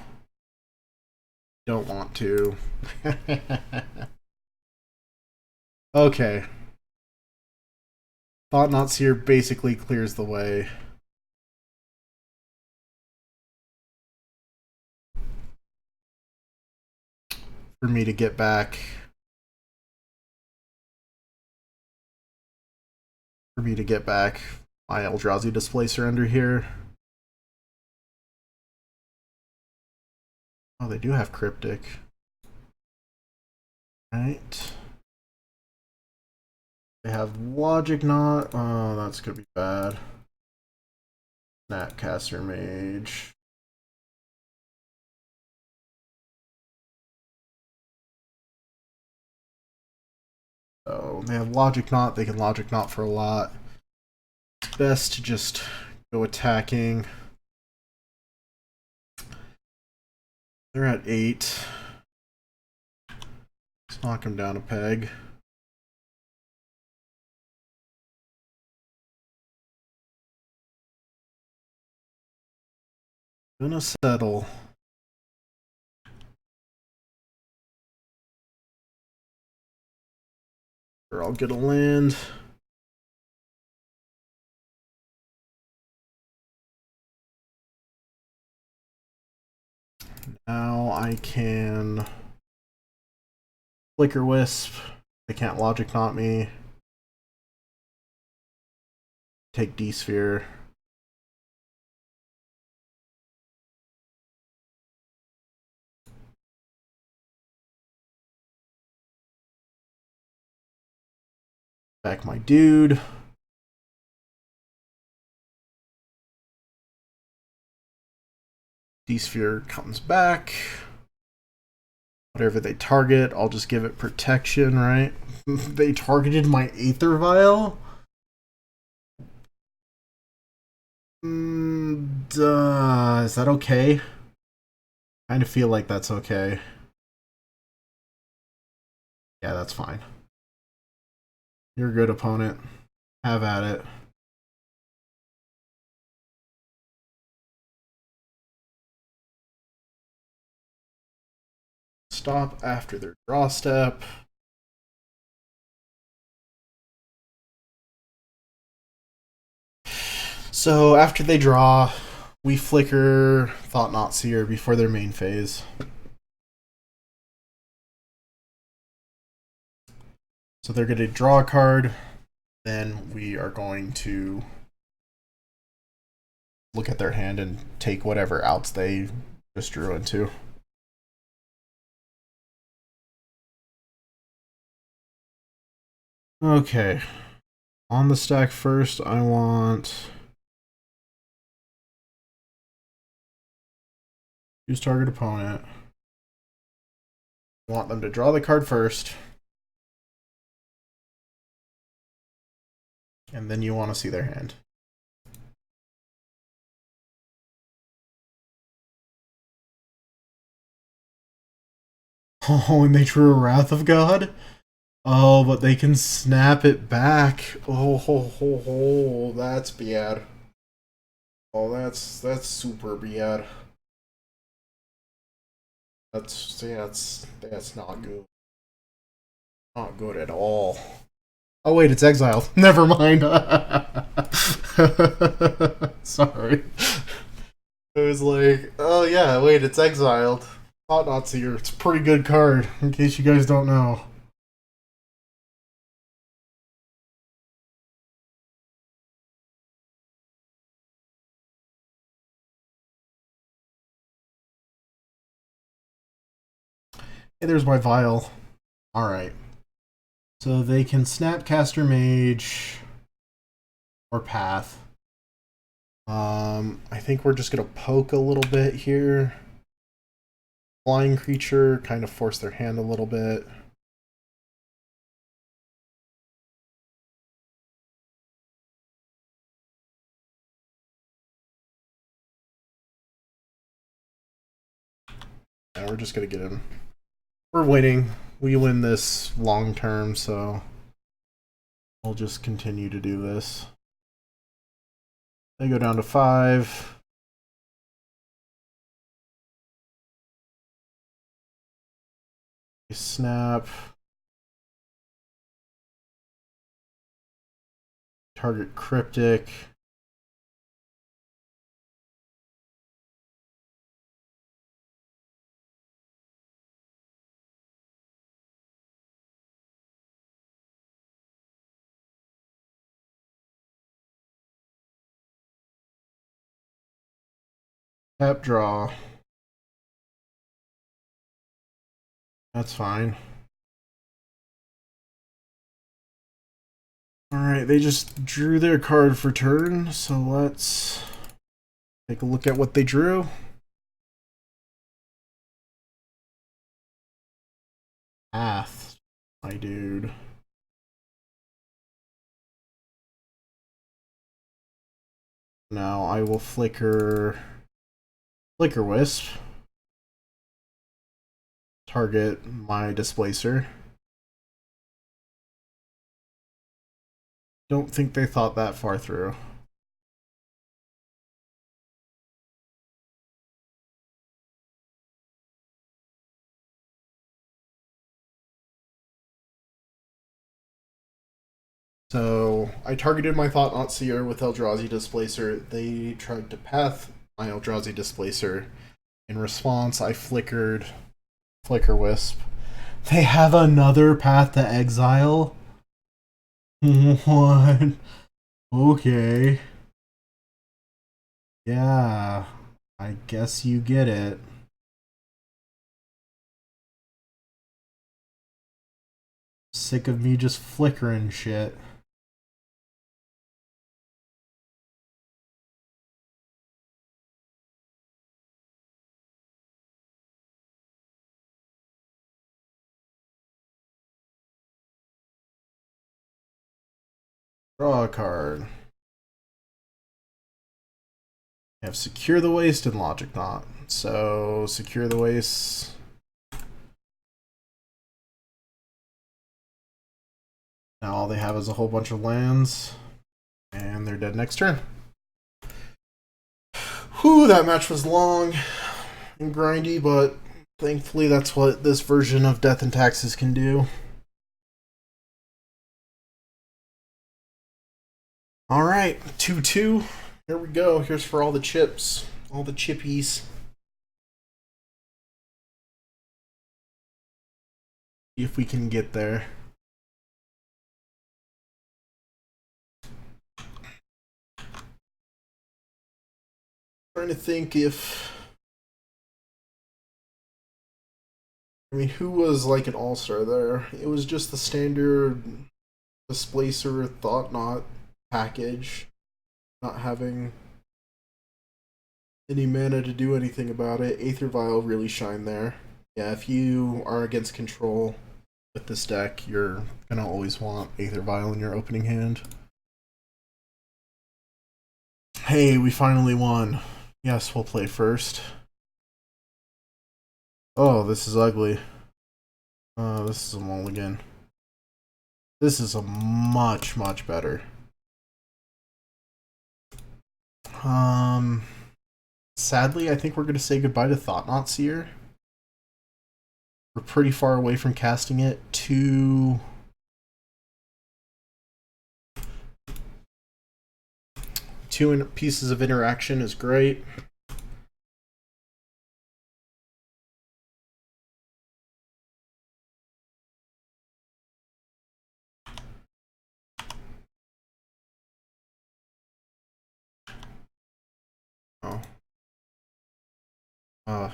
don't want to. Okay. Thought Knots here basically clears the way. For me to get back. My Eldrazi Displacer under here. Oh, they do have Cryptic. Right. They have Logic Knot. Oh, that's gonna be bad. Snapcaster Mage. So they have Logic Knot. They can Logic Knot for a lot. It's best to just go attacking. They're at 8. Let's knock them down a peg. Gonna settle. Or I'll get a land. Now I can Flicker Wisp. They can't Logic Knot me. Take D-Sphere. Back my dude. D-Sphere comes back. Whatever they target, I'll just give it protection, right? They targeted my Aether Vial? Is that okay? Kind of feel like that's okay. Yeah, that's fine. You're a good opponent. Have at it. Stop after their draw step. So after they draw, we flicker Thought-Knot Seer before their main phase. So they're going to draw a card. Then we are going to look at their hand and take whatever outs they just drew into. Okay. On the stack first, I want... choose target opponent. I want them to draw the card first. And then you want to see their hand. Oh, and they drew a Wrath of God? Oh, but they can snap it back. Oh, that's bad. Oh, that's super bad. That's not good. Not good at all. Oh wait, it's exiled. Never mind. Sorry. It was like, oh yeah, wait, it's exiled. Thought-Knot Seer. It's a pretty good card, in case you guys don't know. Hey, there's my vial. Alright. So they can Snapcaster Mage or Path. I think we're just gonna poke a little bit here. Flying creature, kind of force their hand a little bit. And we're just gonna get him. We're winning. We win this long term, so we'll just continue to do this. They go down to 5. Snap. Target Cryptic. Tap draw. That's fine. Alright, they just drew their card for turn, so let's take a look at what they drew. Path, my dude. Now I will Flicker Wisp. Target my Displacer. Don't think they thought that far through. So I targeted my Thought-Knot Seer with Eldrazi Displacer. They tried to path my Eldrazi Displacer. In response, I flickered Flicker Wisp. They have another Path to Exile? What? Okay. Yeah, I guess you get it. Sick of me just flickering shit. Draw a card. We have Secure the Waste and Logic Knot. So, Secure the Waste. Now all they have is a whole bunch of lands, and they're dead next turn. Whew, that match was long and grindy, but thankfully that's what this version of Death and Taxes can do. Alright, 2-2. Here we go. Here's for all the chips. All the chippies. See if we can get there. Trying to think if... I mean, who was like an all-star there? It was just the standard Displacer Thought Knot package. Not having any mana to do anything about it. Aether Vial really shined there. Yeah, if you are against control with this deck, you're gonna always want Aether Vial in your opening hand. Hey, we finally won. Yes, we'll play first. Oh, this is ugly. This is a mulligan. This is a much, much better. Sadly, I think we're going to say goodbye to Thought Knot Seer. We're pretty far away from casting it. Two pieces of interaction is great. Oh.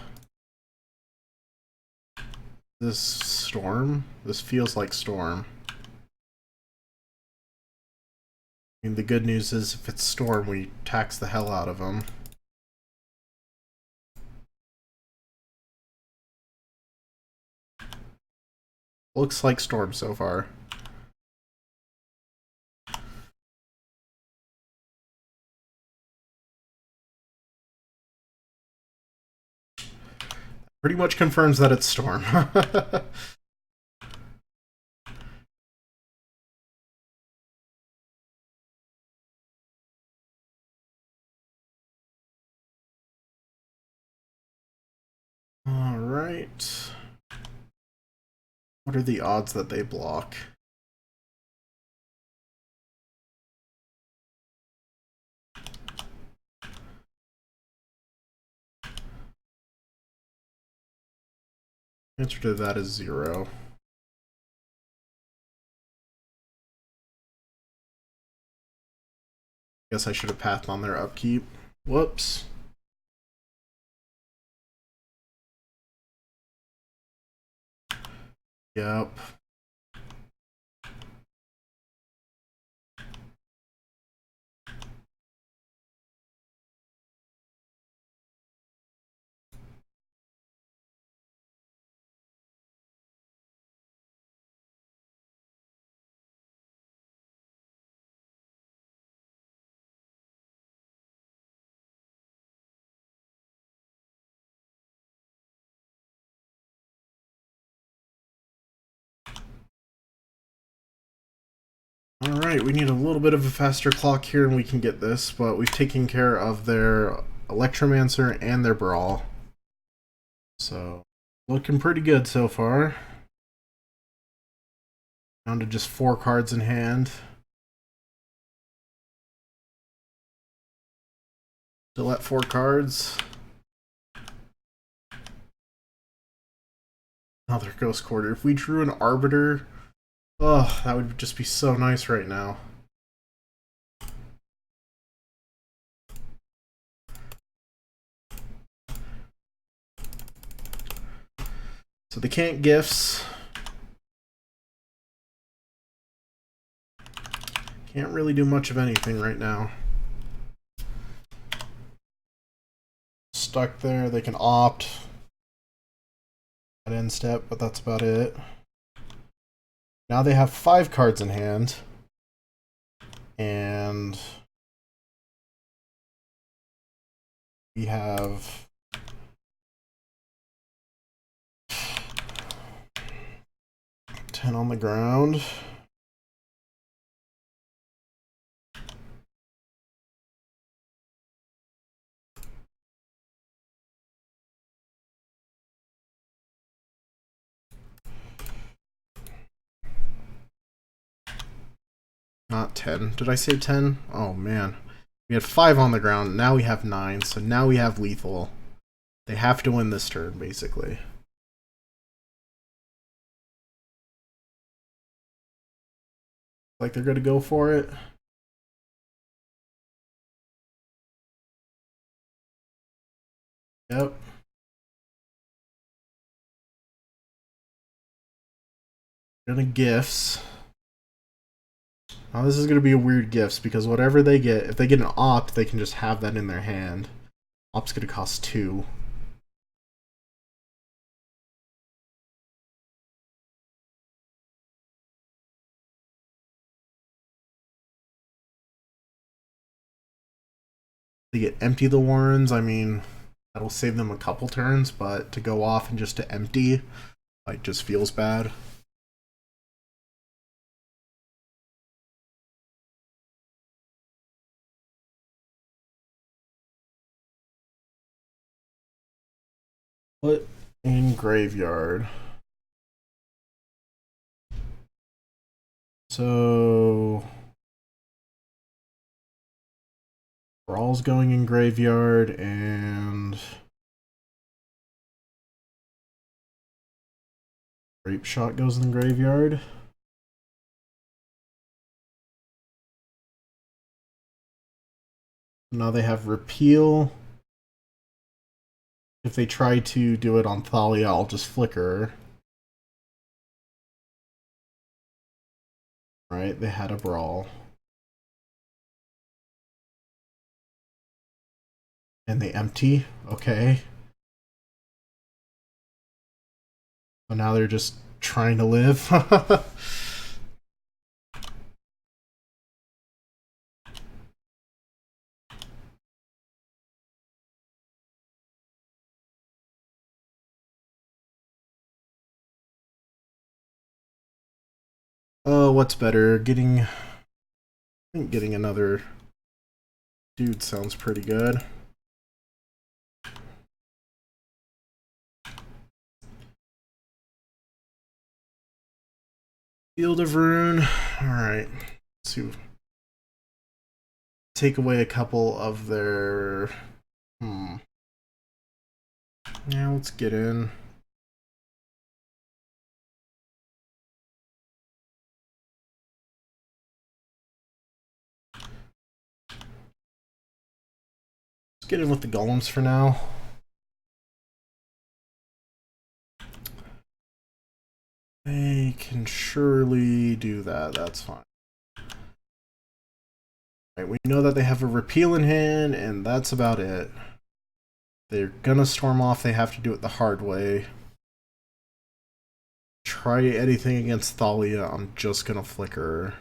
This Storm? This feels like Storm. I mean, the good news is if it's Storm, we tax the hell out of them. Looks like Storm so far. Pretty much confirms that it's Storm. Alright. What are the odds that they block? Answer to that is 0. Guess I should have pathed on their upkeep. Whoops. Yep. Alright, we need a little bit of a faster clock here and we can get this, but we've taken care of their Electromancer and their Brawl. So, looking pretty good so far. Down to just 4 cards in hand. Still at 4 cards. Another Ghost Quarter. If we drew an Arbiter... oh, that would just be so nice right now. So they can't gifts. Can't really do much of anything right now. Stuck there, they can opt at end step, but that's about it. Now they have 5 cards in hand. And We have 10 on the ground. Not 10. Did I say 10? Oh man. We had 5 on the ground. Now we have 9. So now we have lethal. They have to win this turn, basically. Like they're going to go for it. Yep. Gonna gifts. Now this is gonna be a weird gifts because whatever they get, if they get an opt, they can just have that in their hand. Opt's gonna cost 2. They get empty the warrens. I mean, that'll save them a couple turns, but to go off and just to empty, like, just feels bad. Put in graveyard. So Brawl's going in graveyard and Grape Shot goes in the graveyard. Now they have Repeal. If they try to do it on Thalia, I'll just flicker. Right, they had a Brawl. And they empty. Okay. So now they're just trying to live. Oh, what's better? I think getting another dude sounds pretty good. Field of Rune. Alright. Let's see. Take away a couple of their... Yeah, let's get in. Let's get in with the golems for now. They can surely do that. That's fine. Right, we know that they have a repeal in hand, and that's about it. They're gonna storm off. They have to do it the hard way. Try anything against Thalia, I'm just gonna flicker.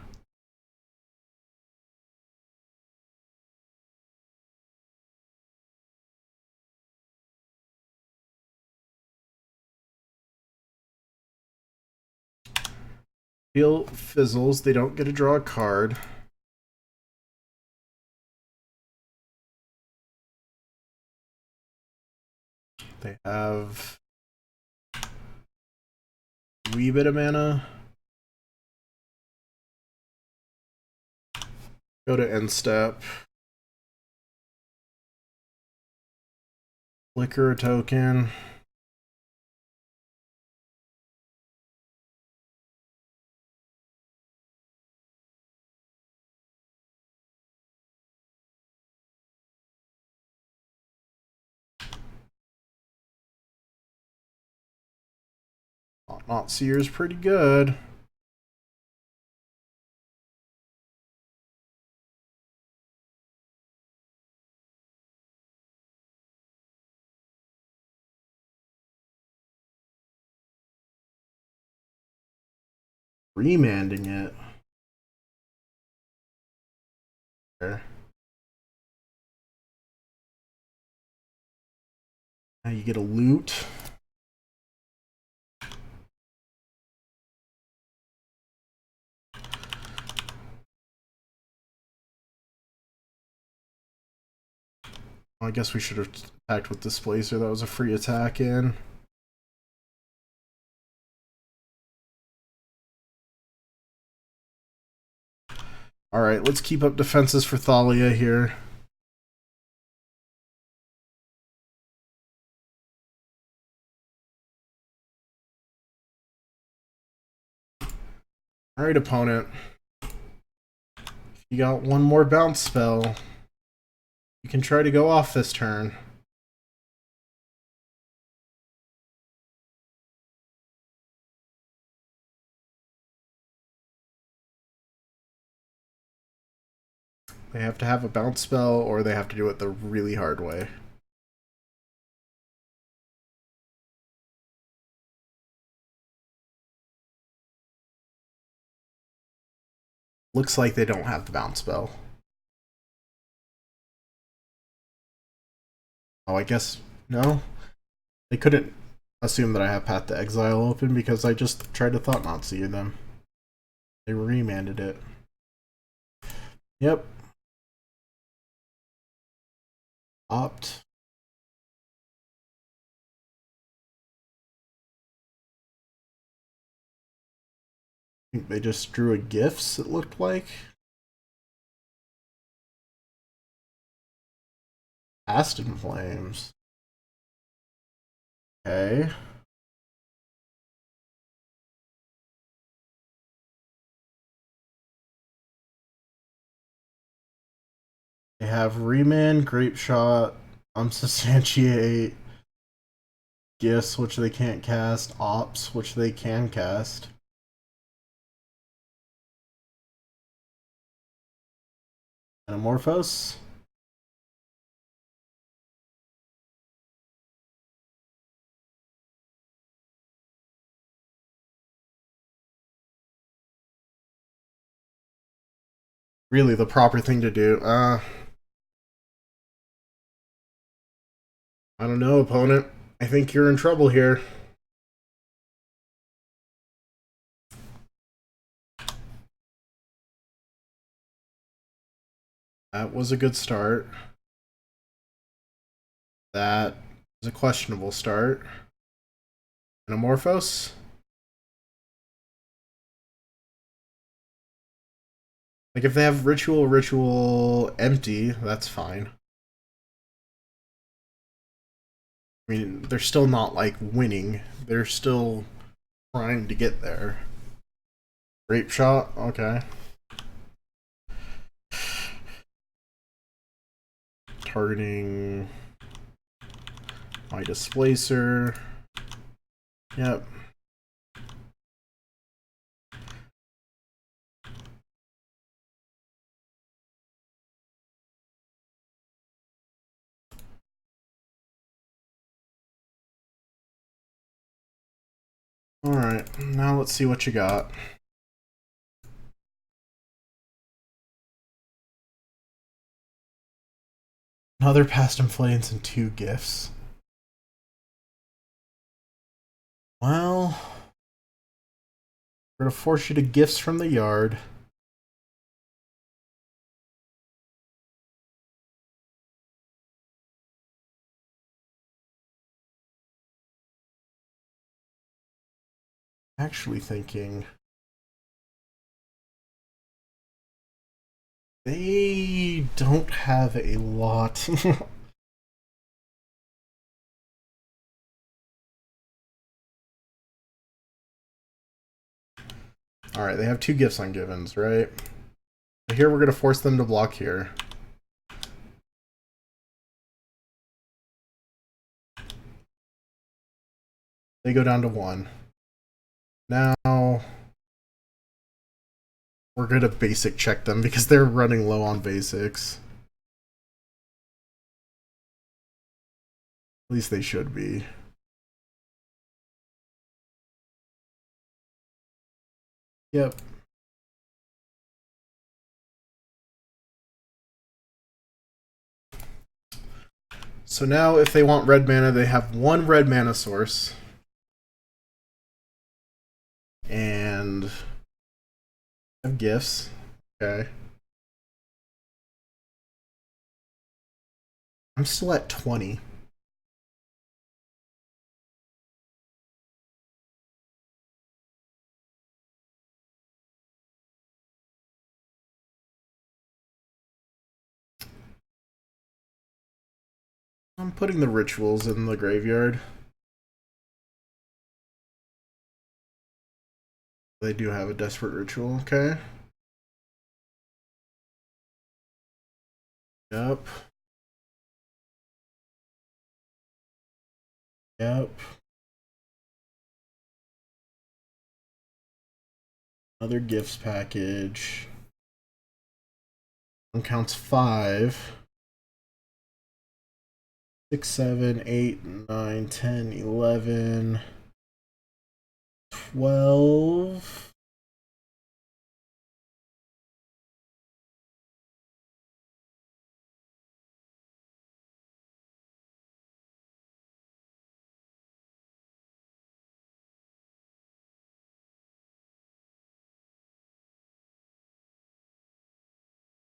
Field fizzles. They don't get to draw a card. They have a wee bit of mana. Go to end step. Flicker a token. Not Seer's pretty good. Remanding it. There. You get a loot. I guess we should have attacked with Displacer. That was a free attack in. Alright, let's keep up defenses for Thalia here. Alright, opponent. If you got one more bounce spell, you can try to go off this turn. They have to have a bounce spell, or they have to do it the really hard way. Looks like they don't have the bounce spell. Oh, I guess... no? They couldn't assume that I have Path to Exile open because I just tried to Thought-Knot-Seer them. They remanded it. Yep. Opt. I think they just drew a Gifts, it looked like. Aston Flames. Okay. They have Remand, Grape Shot, Unsubstantiate, Gifts, which they can't cast, Ops, which they can cast. Anamorphose. Really the proper thing to do. I don't know, opponent. I think you're in trouble here. That was a good start. That was a questionable start. Anamorphose. Like, if they have Ritual, Empty, that's fine. I mean, they're still not, like, winning. They're still trying to get there. Grape Shot? Okay. Targeting my Displacer. Yep. Alright, now let's see what you got. Another Past Inflames and 2 Gifts. Well, we're gonna force you to Gifts from the yard. Actually thinking they don't have a lot. Alright, they have 2 Gifts on Givens, right? So here we're going to force them to block here. They go down to 1. Now we're going to basic check them because they're running low on basics. At least they should be. Yep. So now if they want red mana, they have one red mana source. And have gifts. Okay. I'm still at 20. I'm putting the rituals in the graveyard. They do have a desperate ritual, okay. Yep. Yep. Another gifts package. One counts 5. 6, 7, 8, 9, 10, 11, 12.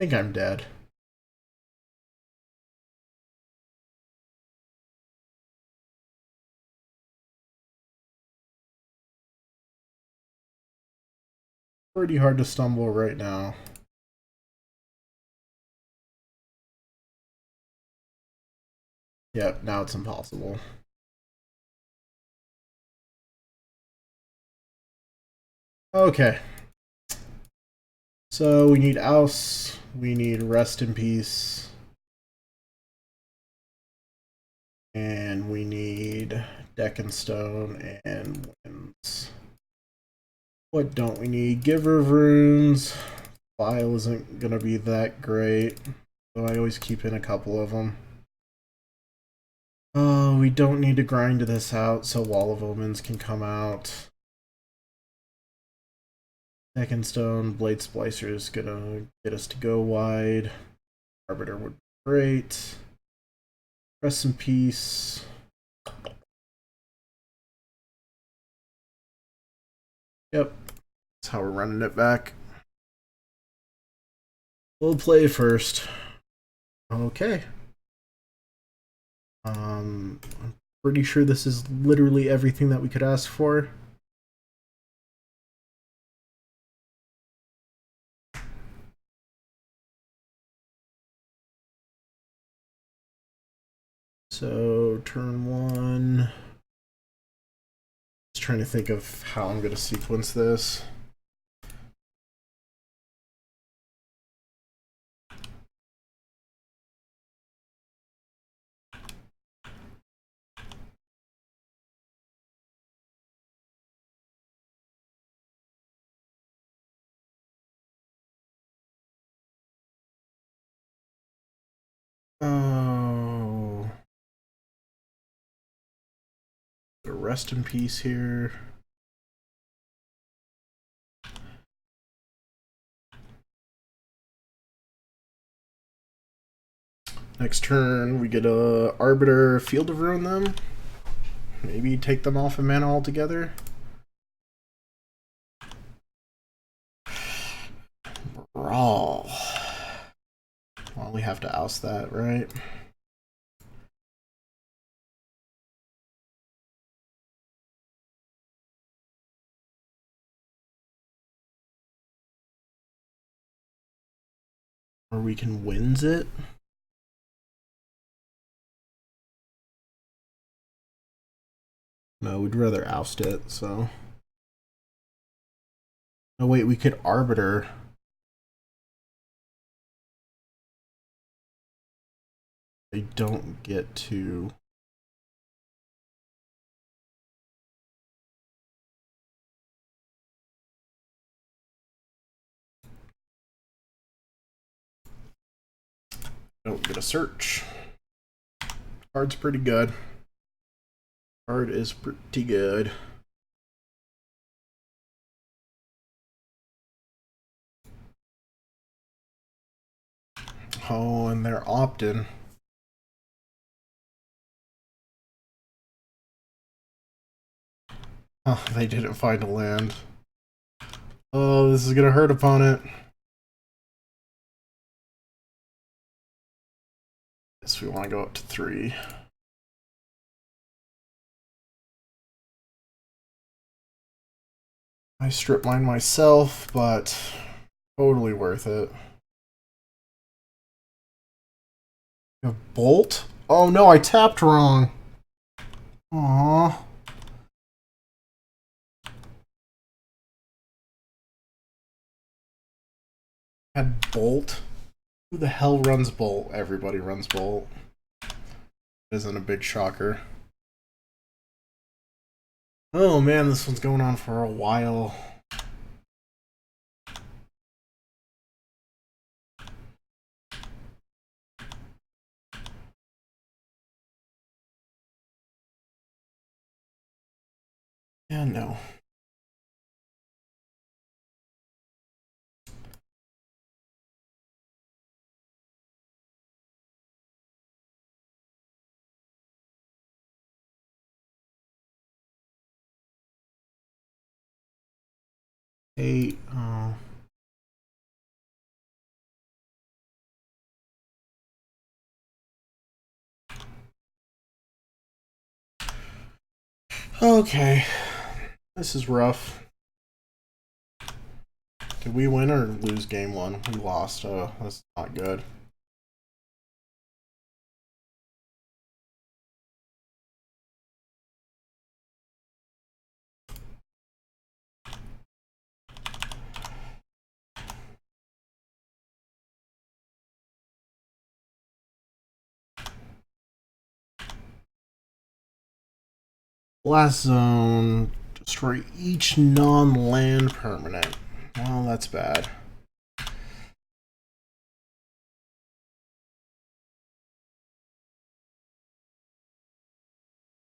I think I'm dead. Pretty hard to stumble right now. Yep, now it's impossible. Okay. So we need Ouse, we need Rest in Peace, and we need Deck and Stone and Winds. What don't we need? Giver of Runes. File isn't gonna be that great, so I always keep in a couple of them. Oh, we don't need to grind this out so Wall of Omens can come out. Second Stone, Blade Splicer is gonna get us to go wide. Arbiter would be great. Rest in Peace. Yep, that's how we're running it back. We'll play first. Okay. I'm pretty sure this is literally everything that we could ask for. So turn 1. Just trying to think of how I'm going to sequence this. Oh, Rest in Peace here. Next turn, we get a Arbiter, Field of Ruin them. Maybe take them off of mana altogether. Brawl. Well, we have to oust that, right? Or we can wins it. No, we'd rather oust it, so. Oh, wait, we could Arbiter. They don't get to. Don't get a search. Card's pretty good. Card is pretty good. Oh, and they're opting. Oh, they didn't find a land. Oh, this is gonna hurt opponent. Guess we want to go up to 3. I strip mine myself, but totally worth it. You have Bolt? Oh no, I tapped wrong. Aww. Had Bolt? Who the hell runs Bolt? Everybody runs Bolt. Isn't a big shocker. Oh man, this one's going on for a while. Yeah, no. Eight. Oh. Okay. This is rough. Did we win or lose game 1? We lost. Oh, that's not good. Last zone. Destroy each non-land permanent. Well, that's bad.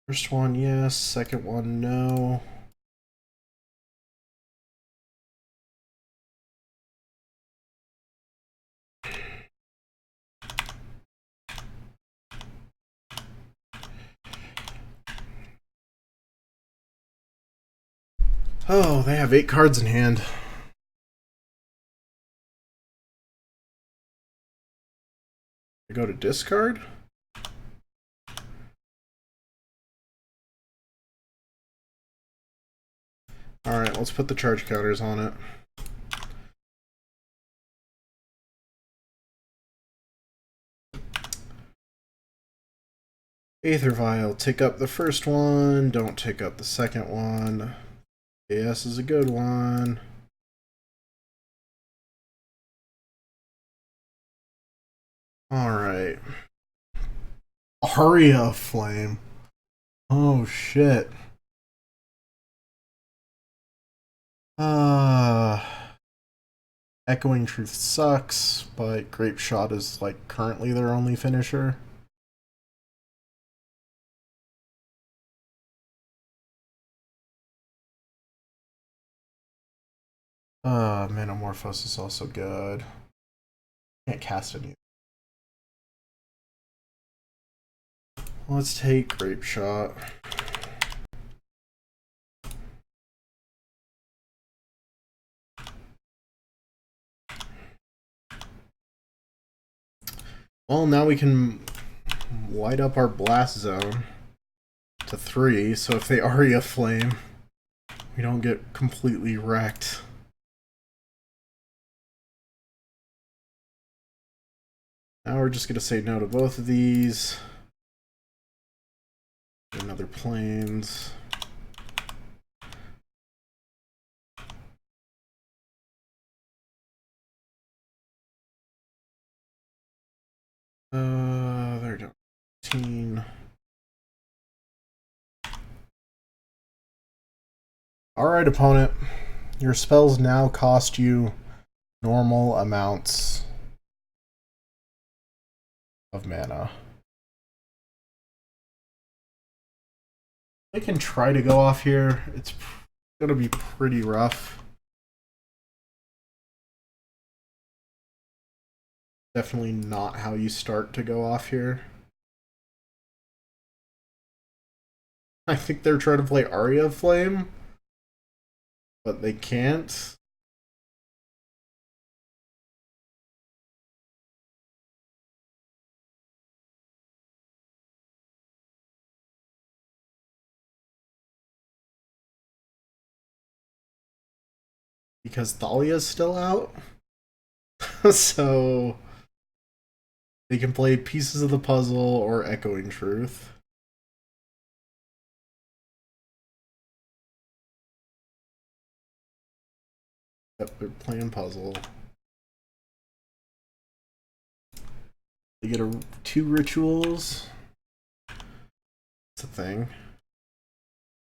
First one, yes. Second one, no. Oh, they have 8 cards in hand. I go to discard? Alright, let's put the charge counters on it. Aether Vial, take up the first one, don't take up the second one. Yes is a good one. Alright. Aria Flame. Oh shit. Echoing Truth sucks, but Grape Shot is like currently their only finisher. Metamorphose is also good. Can't cast any. Let's take Grape Shot. Well, now we can light up our blast zone to 3, so if they Aria Flame, we don't get completely wrecked. Now we're just going to say no to both of these. Another planes. They're down 15. Alright, opponent. Your spells now cost you normal amounts of mana. I can try to go off here. It's gonna be pretty rough. Definitely not how you start to go off here. I think they're trying to play Aria Flame. But they can't. Because Thalia's still out. So they can play Pieces of the Puzzle or Echoing Truth. Yep, they're playing Puzzle. They get 2 rituals. That's a thing.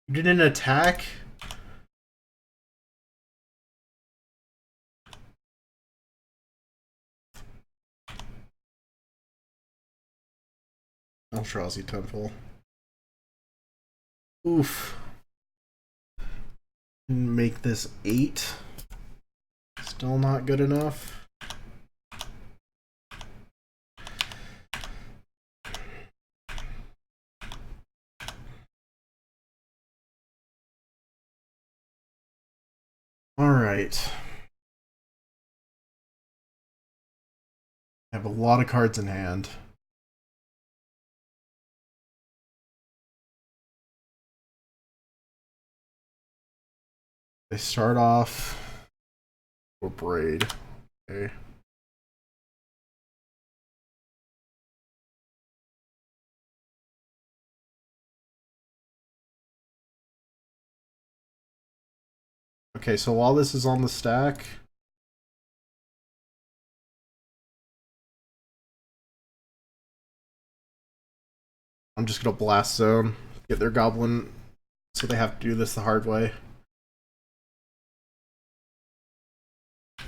You didn't attack? Eldrazi Temple. Oof. Make this 8. Still not good enough. Alright. I have a lot of cards in hand. They start off with Braid. Okay. Okay, so while this is on the stack, I'm just gonna Blast Zone, get their Goblin, so they have to do this the hard way.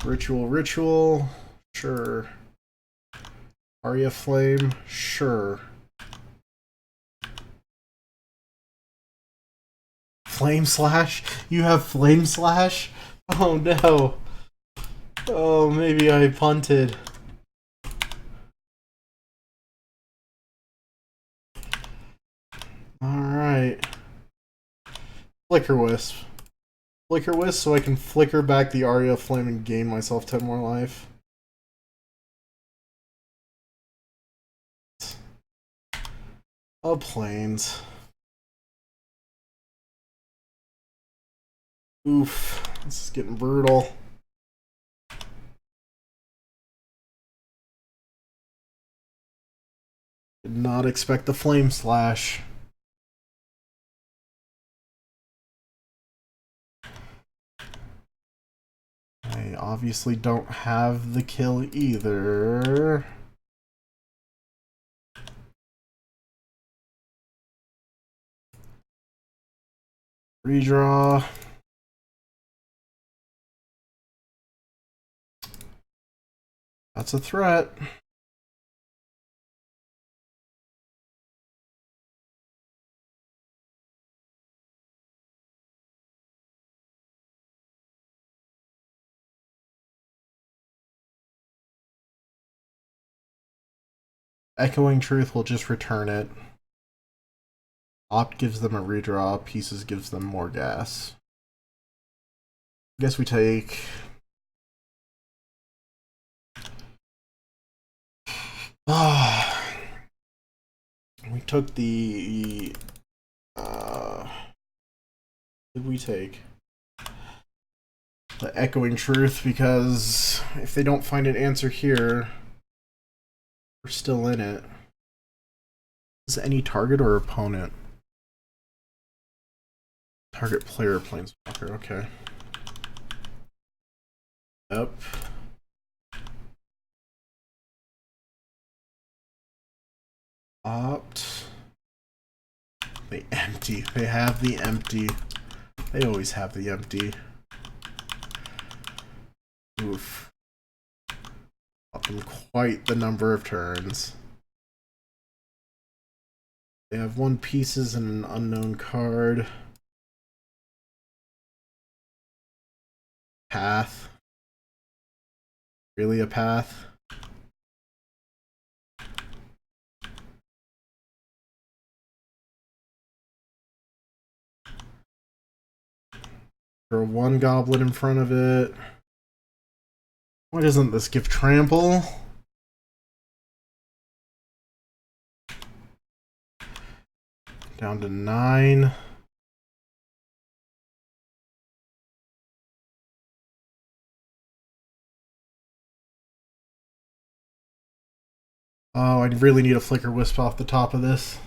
Ritual, sure. Aria Flame, sure. Flame Slash? You have Flame Slash? Oh no. Oh, maybe I punted. Alright. Flicker Wisp. Flicker Wisp so I can flicker back the Aria Flame and gain myself 10 more life. Oh, Plains. Oof. This is getting brutal. Did not expect the Flame Slash. I obviously don't have the kill either. Redraw. That's a threat. Echoing Truth will just return it. Opt gives them a redraw. Pieces gives them more gas. I guess we take... we took the... did we take? The Echoing Truth, because if they don't find an answer here, we're still in it. Is it any target or opponent? Target player planeswalker, okay. Yep. Opt. They empty. They have the empty. They always have the empty. Oof. Up them quite the number of turns. They have 1 pieces and an unknown card. Path. Really a path? Throw one goblin in front of it. Why doesn't this give trample? Down to 9. Oh, I really need a Flicker Wisp off the top of this.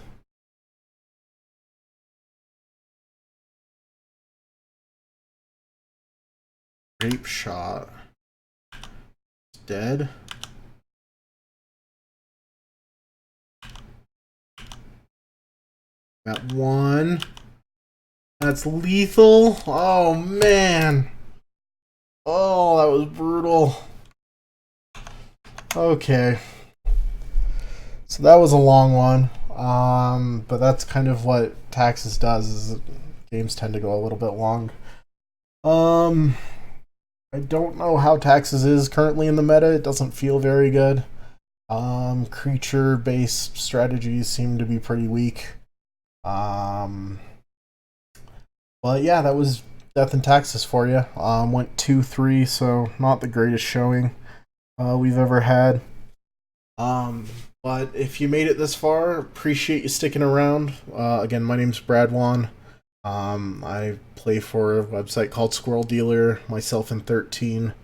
Grape Shot. It's dead. Got 1. That's lethal. Oh, man. Oh, that was brutal. Okay. So that was a long one. But that's kind of what Taxes does, is games tend to go a little bit long. I don't know how Taxes is currently in the meta. It doesn't feel very good. Creature-based strategies seem to be pretty weak. But yeah, that was Death and Taxes for you. Went 2-3, so not the greatest showing we've ever had. But if you made it this far, appreciate you sticking around. Again, my name's Bradwan. I play for a website called Squirrel Dealer, myself and 13.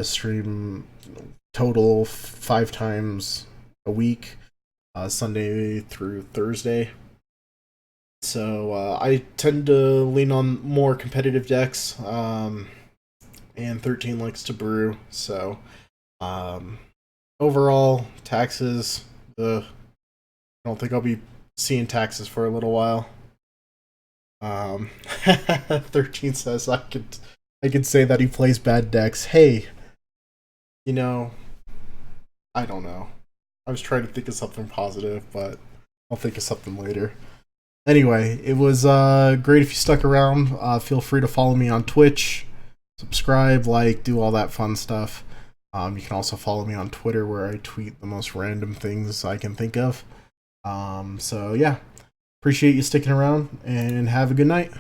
Stream total 5 times a week, Sunday through Thursday. So I tend to lean on more competitive decks, and 13 likes to brew. So overall, Taxes, I don't think I'll be seeing Taxes for a little while. 13 says I could say that he plays bad decks. Hey, I don't know. I was trying to think of something positive, but I'll think of something later. Anyway, it was great if you stuck around. Feel free to follow me on Twitch, subscribe, like, do all that fun stuff. You can also follow me on Twitter, where I tweet the most random things I can think of. So yeah, appreciate you sticking around, and have a good night.